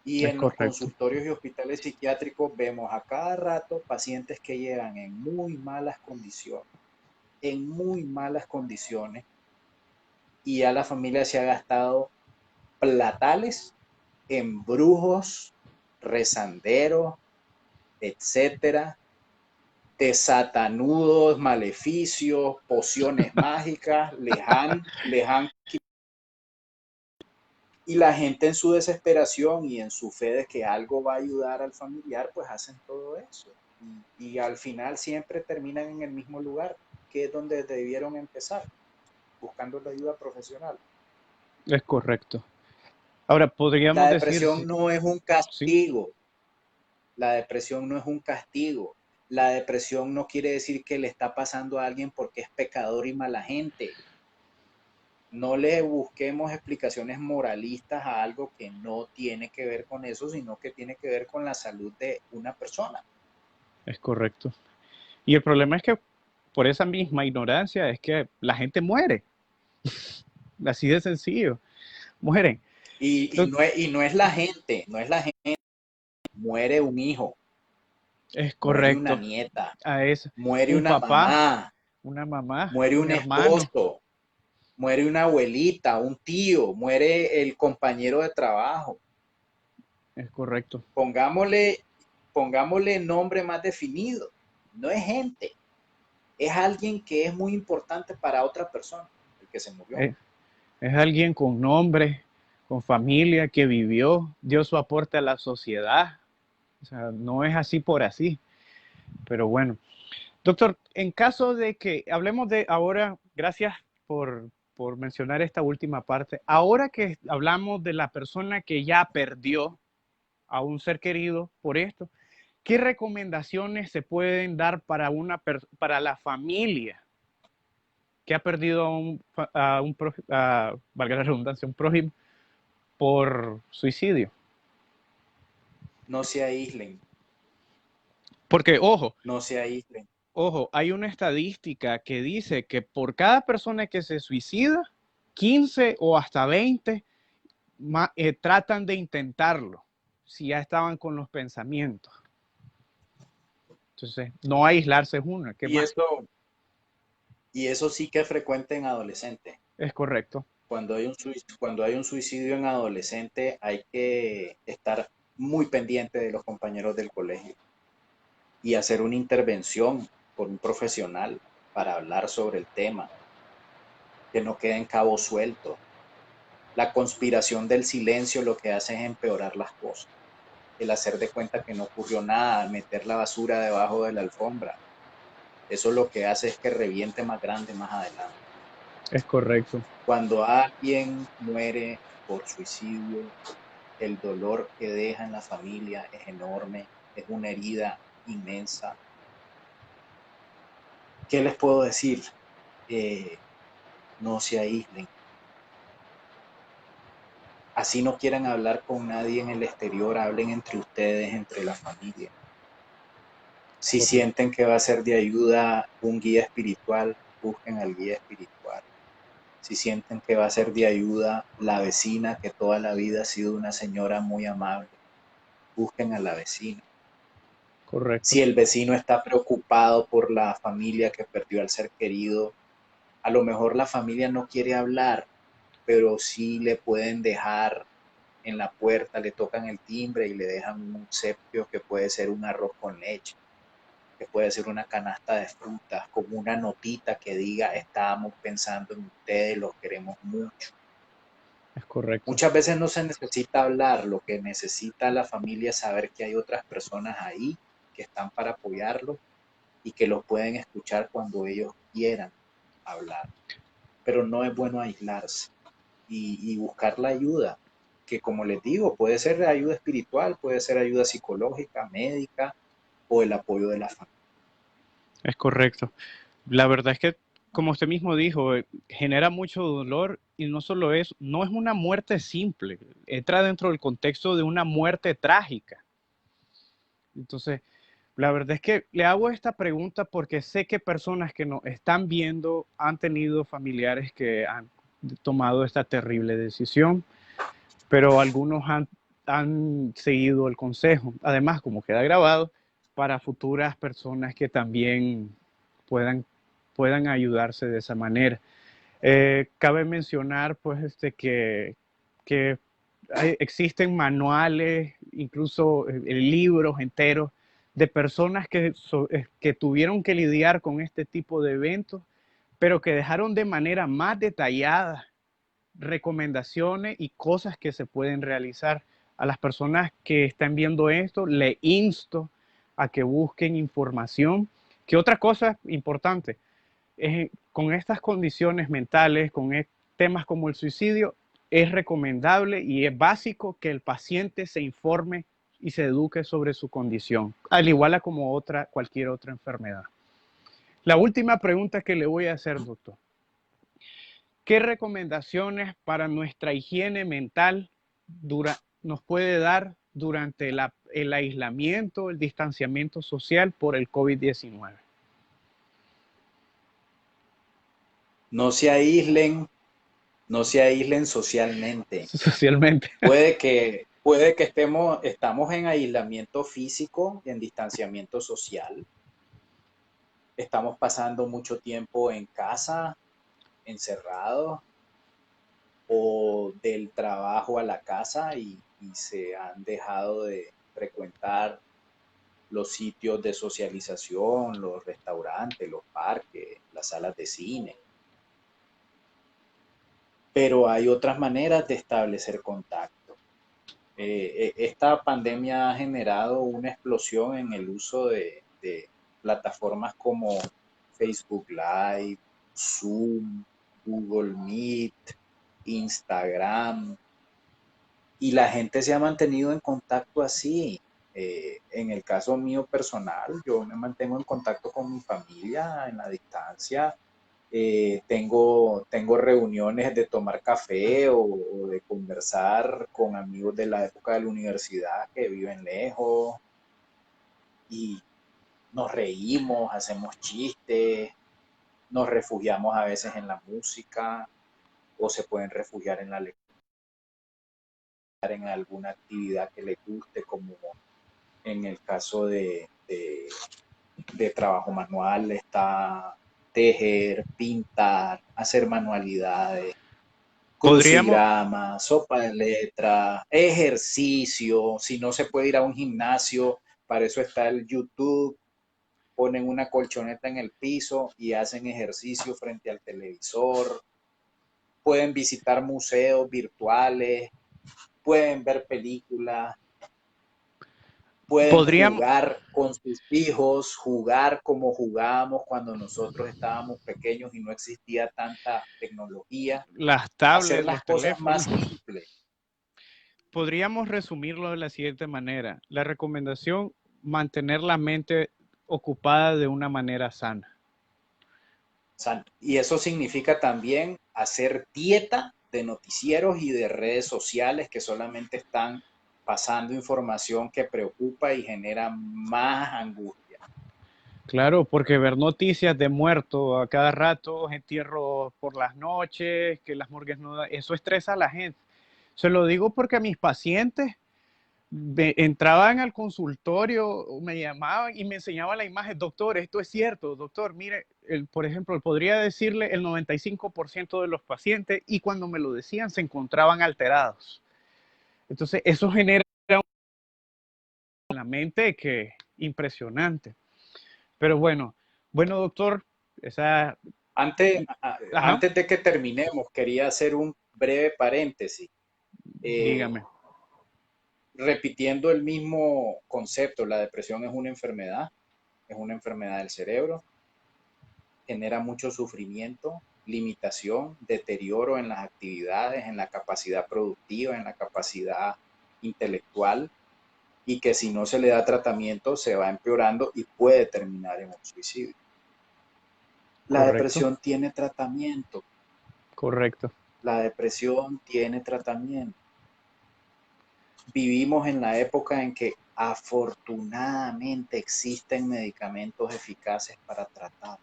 Y es en los correcto. consultorios y hospitales psiquiátricos vemos a cada rato pacientes que llegan en muy malas condiciones, y ya la familia se ha gastado platales en brujos, rezanderos, etcétera, de satanudos, maleficios, pociones mágicas, y la gente en su desesperación y en su fe de que algo va a ayudar al familiar, pues hacen todo eso. Y al final siempre terminan en el mismo lugar, que es donde debieron empezar, buscando la ayuda profesional. Es correcto. Ahora, La podríamos decir, depresión no es un sí, castigo, la depresión no es un castigo. La depresión no quiere decir que le está pasando a alguien porque es pecador y mala gente. No le busquemos explicaciones moralistas a algo que no tiene que ver con eso, sino que tiene que ver con la salud de una persona. es correcto. Y el problema es que por esa misma ignorancia es que la gente muere. Así de sencillo. Mueren. Y no es la gente, no es la gente. Muere un hijo, Es muere una correcto. nieta, A eso. muere Un una papá, mamá, una mamá, muere un un hermano. esposo, muere una abuelita, un tío, muere el compañero de trabajo. Es correcto. Pongámosle, pongámosle nombre más definido. No es gente, es alguien que es muy importante para otra persona, el que se murió. Es, es alguien con nombre, con familia, que vivió, dio su aporte a la sociedad. O sea, no es así por así. Pero bueno, doctor, en caso de que hablemos de ahora, gracias por mencionar esta última parte, ahora que hablamos de la persona que ya perdió a un ser querido por esto, ¿qué recomendaciones se pueden dar para, para la familia que ha perdido valga la redundancia, un prójimo por suicidio? No se aíslen, Porque, no se aíslen. ojo, hay una estadística que dice que por cada persona que se suicida, 15 o hasta 20 tratan de intentarlo, si ya estaban con los pensamientos. Entonces, no aislarse es una, ¿qué Y más? eso, y eso sí que es frecuente en adolescentes. Es correcto, Cuando hay un suicidio en adolescente, hay que estar muy pendiente de los compañeros del colegio y hacer una intervención por un profesional para hablar sobre el tema, que no queden cabos sueltos. La conspiración del silencio lo que hace es empeorar las cosas. el hacer de cuenta que no ocurrió nada, meter la basura debajo de la alfombra. Eso lo que hace es que reviente más grande más adelante. Es correcto. Cuando alguien muere por suicidio, el dolor que deja en la familia es enorme, es una herida inmensa. ¿Qué les puedo decir? No se aíslen. Así no quieran hablar con nadie en el exterior, hablen entre ustedes, entre la familia. Si Correcto. sienten que va a ser de ayuda un guía espiritual, busquen al guía espiritual. Si sienten que va a ser de ayuda la vecina que toda la vida ha sido una señora muy amable, busquen a la vecina. Correcto. Si el vecino está preocupado por la familia que perdió al ser querido, a lo mejor la familia no quiere hablar, pero sí le pueden dejar en la puerta, le tocan el timbre y le dejan un obsequio que puede ser un arroz con leche, que puede ser una canasta de frutas, con una notita que diga, estábamos pensando en ustedes, los queremos mucho. Es correcto. Muchas veces no se necesita hablar, lo que necesita la familia es saber que hay otras personas ahí que están para apoyarlos y que los pueden escuchar cuando ellos quieran hablar. Pero no es bueno aislarse y buscar la ayuda, que como les digo, puede ser ayuda espiritual, puede ser ayuda psicológica, médica o el apoyo de la familia. Es correcto. La verdad es que, como usted mismo dijo, genera mucho dolor y no solo eso, no es una muerte simple, entra dentro del contexto de una muerte trágica. Entonces, la verdad es que le hago esta pregunta porque sé que personas que nos están viendo han tenido familiares que han tomado esta terrible decisión, pero algunos han seguido el consejo. Además, como queda grabado, para futuras personas que también puedan, puedan ayudarse de esa manera. Cabe mencionar pues que existen manuales, incluso libros enteros de personas que tuvieron que lidiar con este tipo de eventos, pero que dejaron de manera más detallada recomendaciones y cosas que se pueden realizar. A las personas que están viendo esto, le insto a que busquen información. Que otra cosa importante, con estas condiciones mentales, con temas como el suicidio, es recomendable y es básico que el paciente se informe y se eduque sobre su condición, al igual a como cualquier otra enfermedad. La última pregunta que le voy a hacer, doctor. ¿Qué recomendaciones para nuestra higiene mental nos puede dar durante el aislamiento, el distanciamiento social por el COVID-19? No se aíslen, no se aíslen socialmente. Socialmente. Puede que estamos en aislamiento físico, en distanciamiento social. Estamos pasando mucho tiempo en casa, encerrados, o del trabajo a la casa y se han dejado de frecuentar los sitios de socialización, los restaurantes, los parques, las salas de cine. Pero hay otras maneras de establecer contacto. Esta pandemia ha generado una explosión en el uso de plataformas como Facebook Live, Zoom, Google Meet, Instagram, y la gente se ha mantenido en contacto así. En el caso mío personal, yo me mantengo en contacto con mi familia en la distancia. Tengo reuniones de tomar café o de conversar con amigos de la época de la universidad que viven lejos y nos reímos, hacemos chistes, nos refugiamos a veces en la música o se pueden refugiar en la lectura, en alguna actividad que les guste, como en el caso de trabajo manual está tejer, pintar, hacer manualidades, Podríamos, crucigrama, sopa de letra, ejercicio. Si no se puede ir a un gimnasio, para eso está el YouTube. Ponen una colchoneta en el piso y hacen ejercicio frente al televisor. Pueden visitar museos virtuales, pueden ver películas. pueden Podríamos, jugar con sus hijos, jugar como jugábamos cuando nosotros estábamos pequeños y no existía tanta tecnología, las hacer tablets, las los cosas teléfonos, más simples. podríamos resumirlo de la siguiente manera. La recomendación, mantener la mente ocupada de una manera sana. Y eso significa también hacer dieta de noticieros y de redes sociales que solamente están pasando información que preocupa y genera más angustia. Claro, porque ver noticias de muertos a cada rato, entierros por las noches, que las morgues no dan, eso estresa a la gente. Se lo digo porque a mis pacientes entraban al consultorio, me llamaban y me enseñaban la imagen. Doctor, esto es cierto, doctor, mire, por ejemplo, podría decirle el 95% de los pacientes, y cuando me lo decían se encontraban alterados. Entonces, eso genera en la mente que impresionante. Pero bueno, doctor, esa... Antes, Ajá, antes de que terminemos, quería hacer un breve paréntesis. Eh, dígame. Repitiendo el mismo concepto, la depresión es una enfermedad del cerebro, genera mucho sufrimiento, limitación, deterioro en las actividades, en la capacidad productiva, en la capacidad intelectual, y que si no se le da tratamiento se va empeorando y puede terminar en un suicidio. La Correcto, depresión tiene tratamiento, correcto. la depresión tiene tratamiento. Vivimos en la época en que afortunadamente existen medicamentos eficaces para tratar.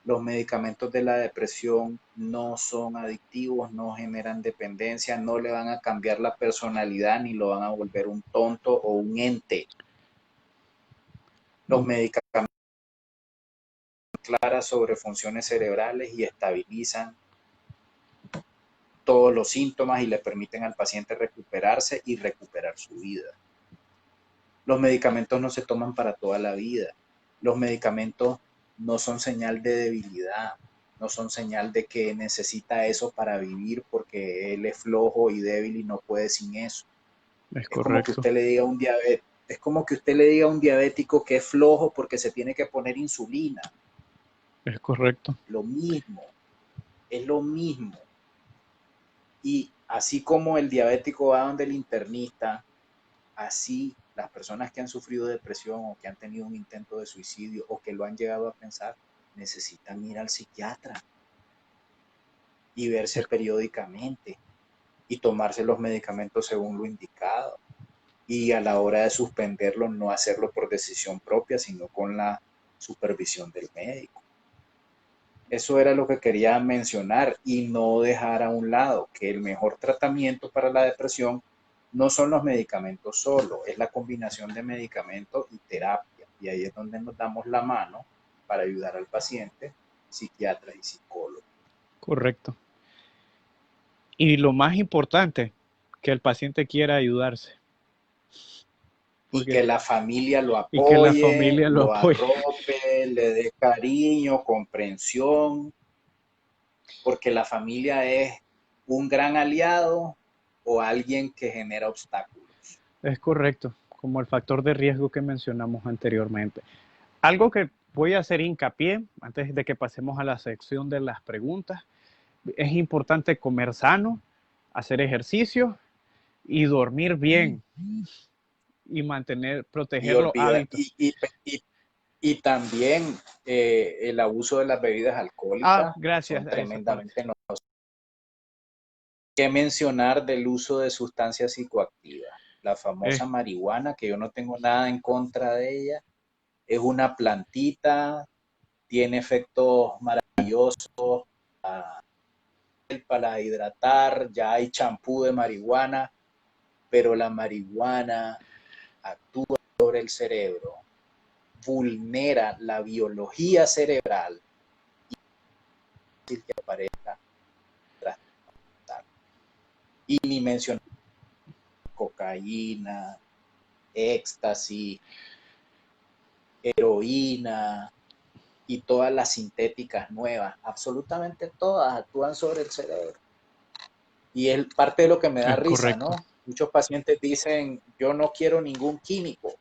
Los medicamentos de la depresión no son adictivos, no generan dependencia, no le van a cambiar la personalidad ni lo van a volver un tonto o un ente. Los medicamentos claras sobre funciones cerebrales y estabilizan todos los síntomas y le permiten al paciente recuperarse y recuperar su vida. Los medicamentos no se toman para toda la vida. Los medicamentos no son señal de debilidad, no son señal de que necesita eso para vivir porque él es flojo y débil y no puede sin eso. Es Es como que correcto, usted le diga a un diabético, es como que usted le diga a un diabético que es flojo porque se tiene que poner insulina. es correcto. Lo mismo, es lo mismo. Y así como el diabético va donde el internista, así las personas que han sufrido depresión o que han tenido un intento de suicidio o que lo han llegado a pensar, necesitan ir al psiquiatra y verse Es, periódicamente y tomarse los medicamentos según lo indicado. Y a la hora de suspenderlo, no hacerlo por decisión propia, sino con la supervisión del médico. Eso era lo que quería mencionar y no dejar a un lado que el mejor tratamiento para la depresión no son los medicamentos solo, es la combinación de medicamentos y terapia. Y ahí es donde nos damos la mano para ayudar al paciente, psiquiatras y psicólogos. correcto. Y lo más importante, que el paciente quiera ayudarse. Y Porque, que la familia lo y que la apoye, familia lo lo apoye. arrope, le dé cariño, comprensión, porque la familia es un gran aliado o alguien que genera obstáculos. Es correcto, como el factor de riesgo que mencionamos anteriormente. Algo que voy a hacer hincapié antes de que pasemos a la sección de las preguntas, es importante comer sano, hacer ejercicio y dormir bien y mantener, Y, proteger los olvida, hábitos. y también el abuso de las bebidas Ah, alcohólicas gracias son a esa parte. tremendamente nocivas. ¿Qué mencionar del uso de sustancias psicoactivas? La Es, famosa marihuana, que yo no tengo nada en contra de ella, es una plantita, tiene efectos maravillosos para hidratar, ya hay champú de marihuana, pero la marihuana actúa sobre el cerebro, vulnera la biología cerebral y que aparezca trastornar. Y ni mencionar cocaína, éxtasis, heroína y todas las sintéticas nuevas, absolutamente todas actúan sobre el cerebro. Y es parte de lo que me da es risa, correcto. ¿no? Muchos pacientes dicen, yo no quiero ningún químico.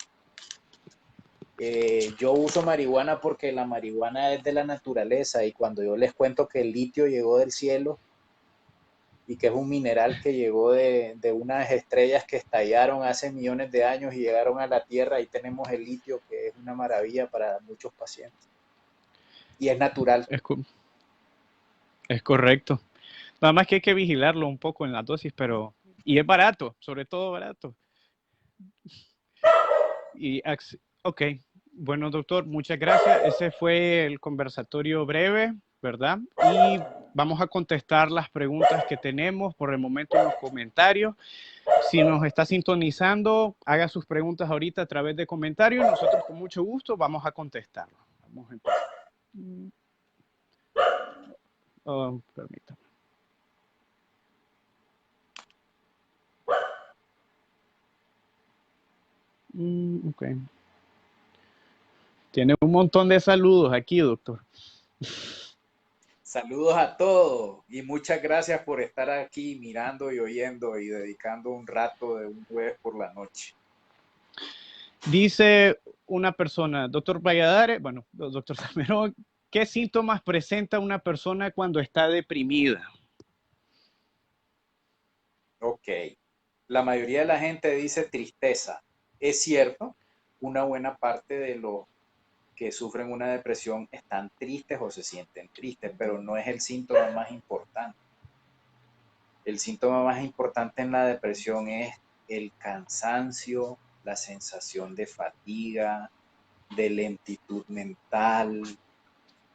Yo uso marihuana porque la marihuana es de la naturaleza y cuando yo les cuento que el litio llegó del cielo y que es un mineral que llegó de unas estrellas que estallaron hace millones de años y llegaron a la Tierra, ahí tenemos el litio que es una maravilla para muchos pacientes y es natural. Es, es correcto. Nada más que hay que vigilarlo un poco en la dosis, pero... Y es barato, sobre todo barato. Y, ok, bueno, doctor, muchas gracias. Ese fue el conversatorio breve, ¿verdad? Y vamos a contestar las preguntas que tenemos por el momento en los comentarios. Si nos está sintonizando, haga sus preguntas ahorita a través de comentarios. Nosotros con mucho gusto vamos a contestarlo. Vamos a empezar. Oh, permítame. Ok. Tiene un montón de saludos aquí, doctor. Saludos a todos y muchas gracias por estar aquí mirando y oyendo y dedicando un rato de un jueves por la noche. Dice una persona, doctor Valladares, bueno, doctor Salmerón, ¿qué síntomas presenta una persona cuando está deprimida? Ok, la mayoría de la gente dice tristeza. Es cierto, una buena parte de los que sufren una depresión están tristes o se sienten tristes, pero no es el síntoma más importante. El síntoma más importante en la depresión es el cansancio, la sensación de fatiga, de lentitud mental,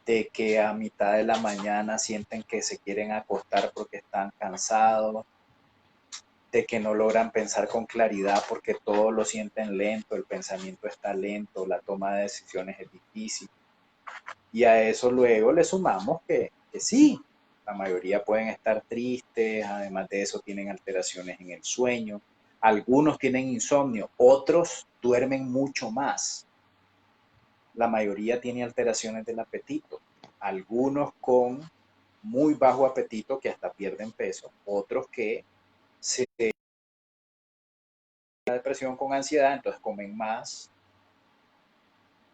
de que a mitad de la mañana sienten que se quieren acostar porque están cansados, de que no logran pensar con claridad porque todo lo sienten lento, el pensamiento está lento, la toma de decisiones es difícil. Y a eso luego le sumamos que sí, la mayoría pueden estar tristes, además de eso tienen alteraciones en el sueño, algunos tienen insomnio, otros duermen mucho más. La mayoría tiene alteraciones del apetito, algunos con muy bajo apetito que hasta pierden peso, otros que se la depresión con ansiedad, entonces comen más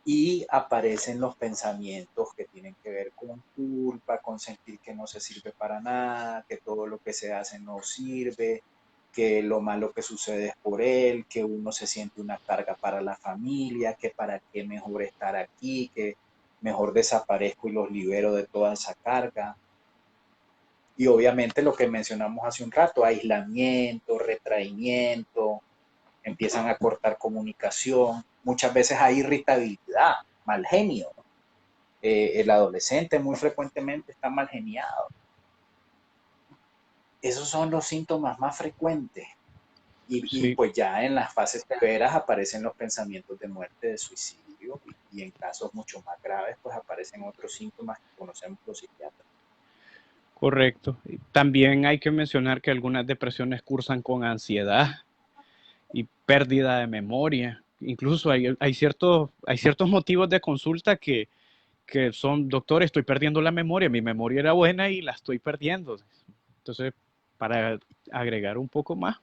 y aparecen los pensamientos que tienen que ver con culpa, con sentir que no se sirve para nada, que todo lo que se hace no sirve, que lo malo que sucede es por él, que uno se siente una carga para la familia, que para qué mejor estar aquí, que mejor desaparezco y los libero de toda esa carga. Y obviamente lo que mencionamos hace un rato, aislamiento, retraimiento, empiezan a cortar comunicación, muchas veces hay irritabilidad, mal genio. El adolescente muy frecuentemente está mal geniado. Esos son los síntomas más frecuentes. Y Sí, pues ya en las fases severas aparecen los pensamientos de muerte, de suicidio, y en casos mucho más graves pues aparecen otros síntomas que conocemos los psiquiatras. correcto. También hay que mencionar que algunas depresiones cursan con ansiedad y pérdida de memoria. Incluso hay ciertos motivos de consulta que son, doctor, estoy perdiendo la memoria, mi memoria era buena y la estoy perdiendo. Entonces, para agregar un poco más.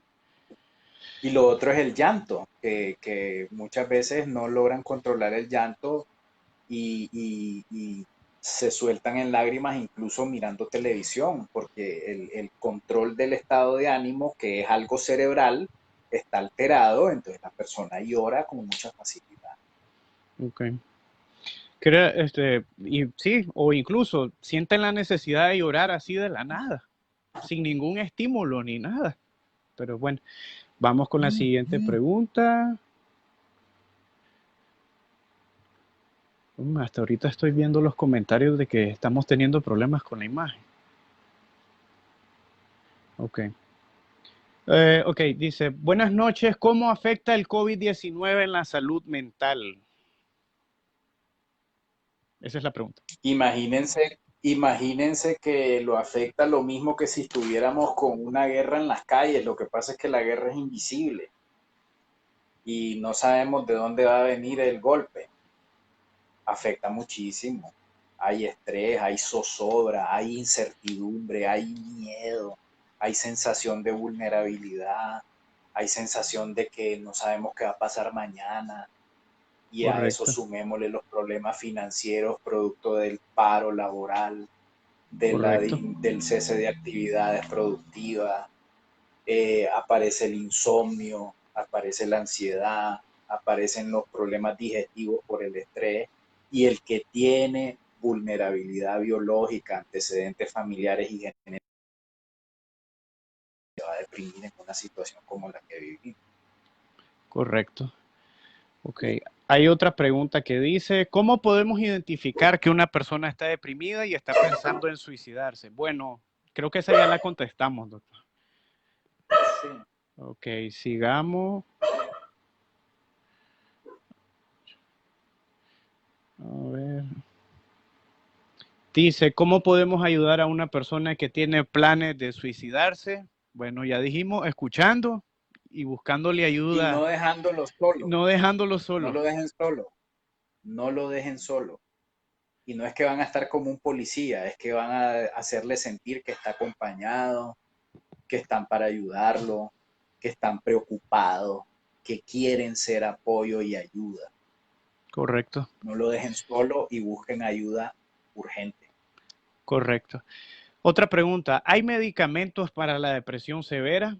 Y lo otro es el llanto, que muchas veces no logran controlar el llanto y se sueltan en lágrimas incluso mirando televisión, porque el control del estado de ánimo, que es algo cerebral, está alterado, entonces la persona llora con mucha facilidad. Okay. Y sí, o incluso sienten la necesidad de llorar así de la nada, sin ningún estímulo ni nada. Pero bueno, vamos con la siguiente pregunta. Hasta ahorita estoy viendo los comentarios de que estamos teniendo problemas con la imagen. Ok. Ok, dice, buenas noches, ¿cómo afecta el COVID-19 en la salud mental? Esa es la pregunta. Imagínense que lo afecta lo mismo que si estuviéramos con una guerra en las calles. Lo que pasa es que la guerra es invisible y no sabemos de dónde va a venir el golpe. Afecta muchísimo. Hay estrés, hay zozobra, hay incertidumbre, hay miedo, hay sensación de vulnerabilidad, hay sensación de que no sabemos qué va a pasar mañana, y a eso Correcto, sumémosle los problemas financieros producto del paro laboral, correcto, del cese de actividades productivas. Aparece el insomnio, aparece la ansiedad, aparecen los problemas digestivos por el estrés, y el que tiene vulnerabilidad biológica, antecedentes familiares y genéticos, se va a deprimir en una situación como la que vivimos. correcto. Ok. Hay otra pregunta que dice, ¿cómo podemos identificar que una persona está deprimida y está pensando en suicidarse? Bueno, creo que esa ya la contestamos, doctor. Sí. Ok, sigamos. A ver. Dice, ¿cómo podemos ayudar a una persona que tiene planes de suicidarse? Bueno, ya dijimos, escuchando y buscándole Y ayuda, no dejándolo solo, no dejándolo no solo. lo dejen solo, no lo dejen solo. Y no es que van a estar como un policía, es que van a hacerle sentir que está acompañado, que están para ayudarlo, que están preocupados, que quieren ser apoyo y ayuda. Correcto, No lo dejen solo y busquen ayuda urgente. correcto. Otra pregunta, ¿hay medicamentos para la depresión severa?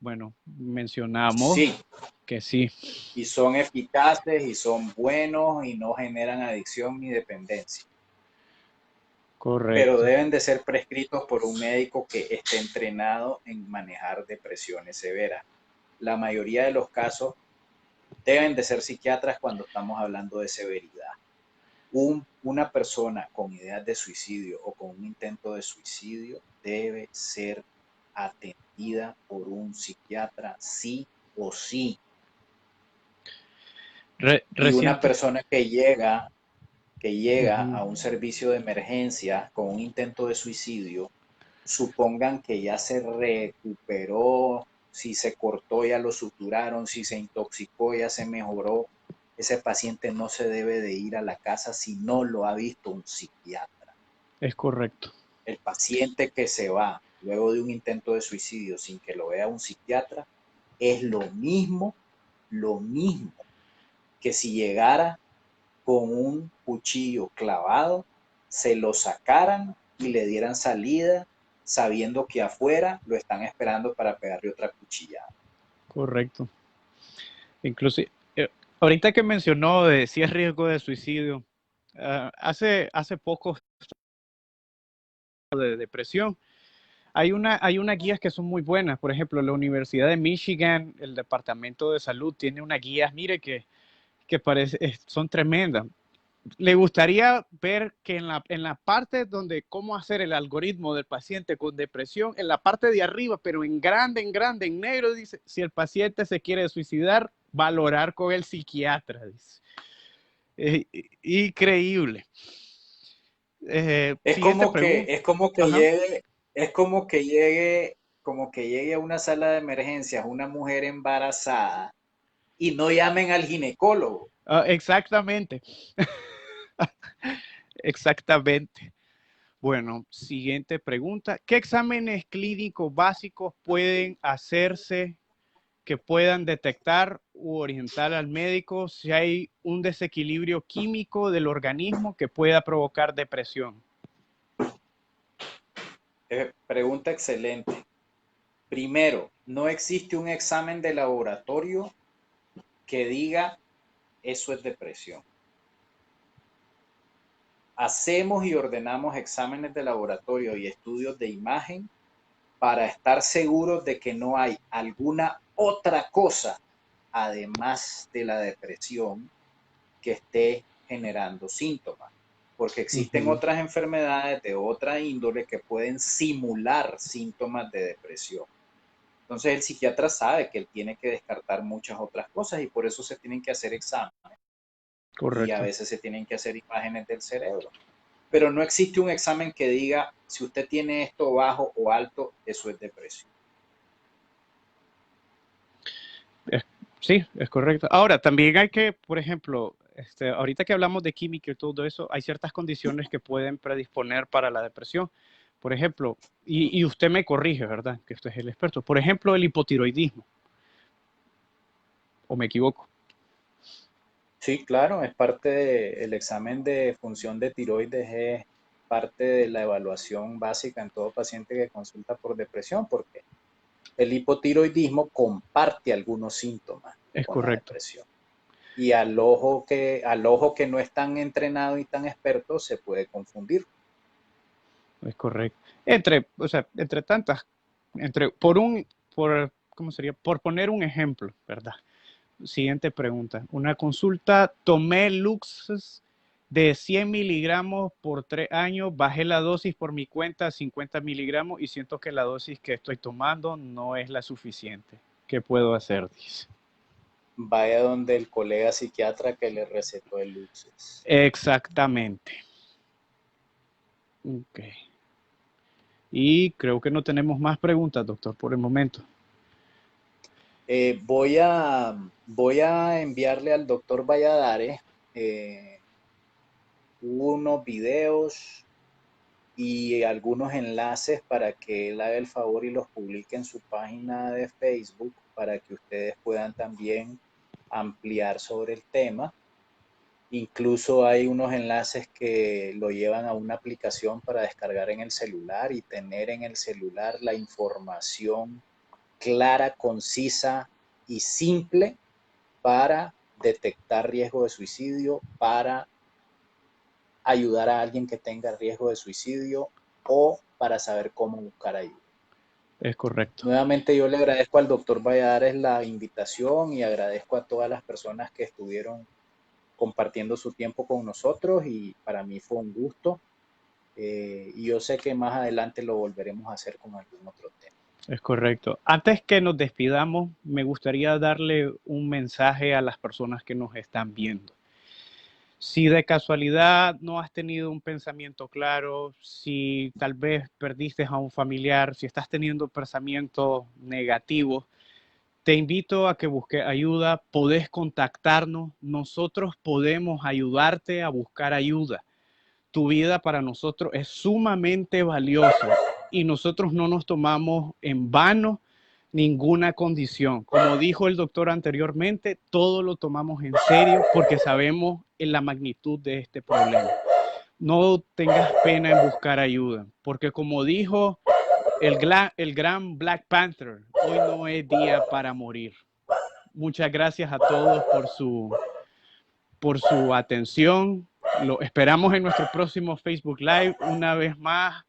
Bueno, mencionamos Sí, que sí, y son eficaces y son buenos y no generan adicción ni dependencia, pero correcto, deben de ser prescritos por un médico que esté entrenado en manejar depresiones severas. La mayoría de los casos deben de ser psiquiatras cuando estamos hablando de severidad. Una persona con ideas de suicidio o con un intento de suicidio debe ser atendida por un psiquiatra sí o sí. Y una reciente. persona que llega Ujú. a un servicio de emergencia con un intento de suicidio, supongan que ya se recuperó, si se cortó ya lo suturaron, si se intoxicó ya se mejoró. Ese paciente no se debe de ir a la casa si no lo ha visto un psiquiatra. Es correcto, El paciente que se va luego de un intento de suicidio sin que lo vea un psiquiatra es lo mismo que si llegara con un cuchillo clavado, se lo sacaran y le dieran salida sabiendo que afuera lo están esperando para pegarle otra cuchillada. correcto. Inclusive, ahorita que mencionó de si es riesgo de suicidio, hace poco de depresión, hay unas guías que son muy buenas. Por ejemplo, la Universidad de Michigan, el Departamento de Salud, tiene unas guías, mire, que son tremendas. Le gustaría ver que en la parte donde cómo hacer el algoritmo del paciente con depresión, en la parte de arriba, pero en grande, en negro, dice, si el paciente se quiere suicidar, valorar con el psiquiatra, dice. Increíble. Es Siguiente como que, pregunta. es como que Ajá. llegue, es como que llegue a una sala de emergencias una mujer embarazada y no llamen al ginecólogo. Exactamente. Exactamente. Bueno, siguiente pregunta. ¿Qué exámenes clínicos básicos pueden hacerse que puedan detectar u orientar al médico si hay un desequilibrio químico del organismo que pueda provocar depresión? Pregunta excelente. Primero, no existe un examen de laboratorio que diga eso es depresión. Hacemos y ordenamos exámenes de laboratorio y estudios de imagen para estar seguros de que no hay alguna otra cosa, además de la depresión, que esté generando síntomas. Porque existen Ujú. otras enfermedades de otra índole que pueden simular síntomas de depresión. Entonces el psiquiatra sabe que él tiene que descartar muchas otras cosas y por eso se tienen que hacer exámenes y a Correcto. veces se tienen que hacer imágenes del cerebro. Pero no existe un examen que diga si usted tiene esto bajo o alto, eso es depresión. Es- sí, es correcto. Ahora, también hay que, por ejemplo, ahorita que hablamos de química y todo eso, hay ciertas condiciones que pueden predisponer para la depresión. Por ejemplo, y usted me corrige, ¿verdad? Que usted es el experto. Por ejemplo, el hipotiroidismo. ¿O me equivoco? Sí, claro, es parte del examen de función de tiroides, es parte de la evaluación básica en todo paciente que consulta por depresión, porque el hipotiroidismo comparte algunos síntomas Es con la correcto, depresión. Y al ojo que no es tan entrenado y tan experto se puede confundir. es correcto. Entre, o sea, entre tantas, por ¿cómo sería? Por poner un ejemplo, ¿verdad? Siguiente pregunta. Una consulta, tomé Luxes de 100 miligramos por 3 años, bajé la dosis por mi cuenta a 50 miligramos y siento que la dosis que estoy tomando no es la suficiente. ¿Qué puedo hacer? Dice. Vaya donde el colega psiquiatra que le recetó el Luxes. Exactamente. Ok. Y creo que no tenemos más preguntas, doctor, por el momento. Voy a enviarle al doctor Valladares eh, unos videos y algunos enlaces para que él haga el favor y los publique en su página de Facebook para que ustedes puedan también ampliar sobre el tema. Incluso hay unos enlaces que lo llevan a una aplicación para descargar en el celular y tener en el celular la información clara, concisa y simple para detectar riesgo de suicidio, para ayudar a alguien que tenga riesgo de suicidio o para saber cómo buscar ayuda. Es correcto. Nuevamente yo le agradezco al doctor Valladares la invitación y agradezco a todas las personas que estuvieron compartiendo su tiempo con nosotros y para mí fue un gusto y yo sé que más adelante lo volveremos a hacer con algún otro tema. Es correcto. Antes que nos despidamos, me gustaría darle un mensaje a las personas que nos están viendo. Si de casualidad no has tenido un pensamiento claro, si tal vez perdiste a un familiar, si estás teniendo pensamientos negativos, te invito a que busques ayuda, podés contactarnos, nosotros podemos ayudarte a buscar ayuda. Tu vida para nosotros es sumamente valiosa y nosotros no nos tomamos en vano ninguna condición. Como dijo el doctor anteriormente, todo lo tomamos en serio porque sabemos en la magnitud de este problema. No tengas pena en buscar ayuda, porque como dijo el gran Black Panther, hoy no es día para morir. Muchas gracias a todos por su atención. Lo esperamos en nuestro próximo Facebook Live. Una vez más,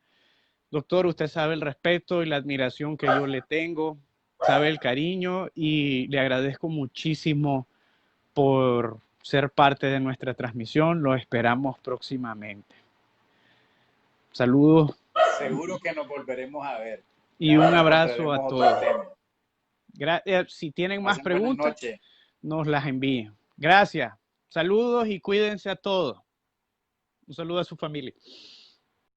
doctor, usted sabe el respeto y la admiración que yo le tengo, sabe el cariño y le agradezco muchísimo por ser parte de nuestra transmisión. Lo esperamos próximamente. Saludos Seguro que nos volveremos a ver. y Ya un abrazo a encontraremos otros todos. temas. Si tienen más Pasen buenas preguntas, noches. nos las envíen. Gracias. Saludos y cuídense a todos. Un saludo a su familia.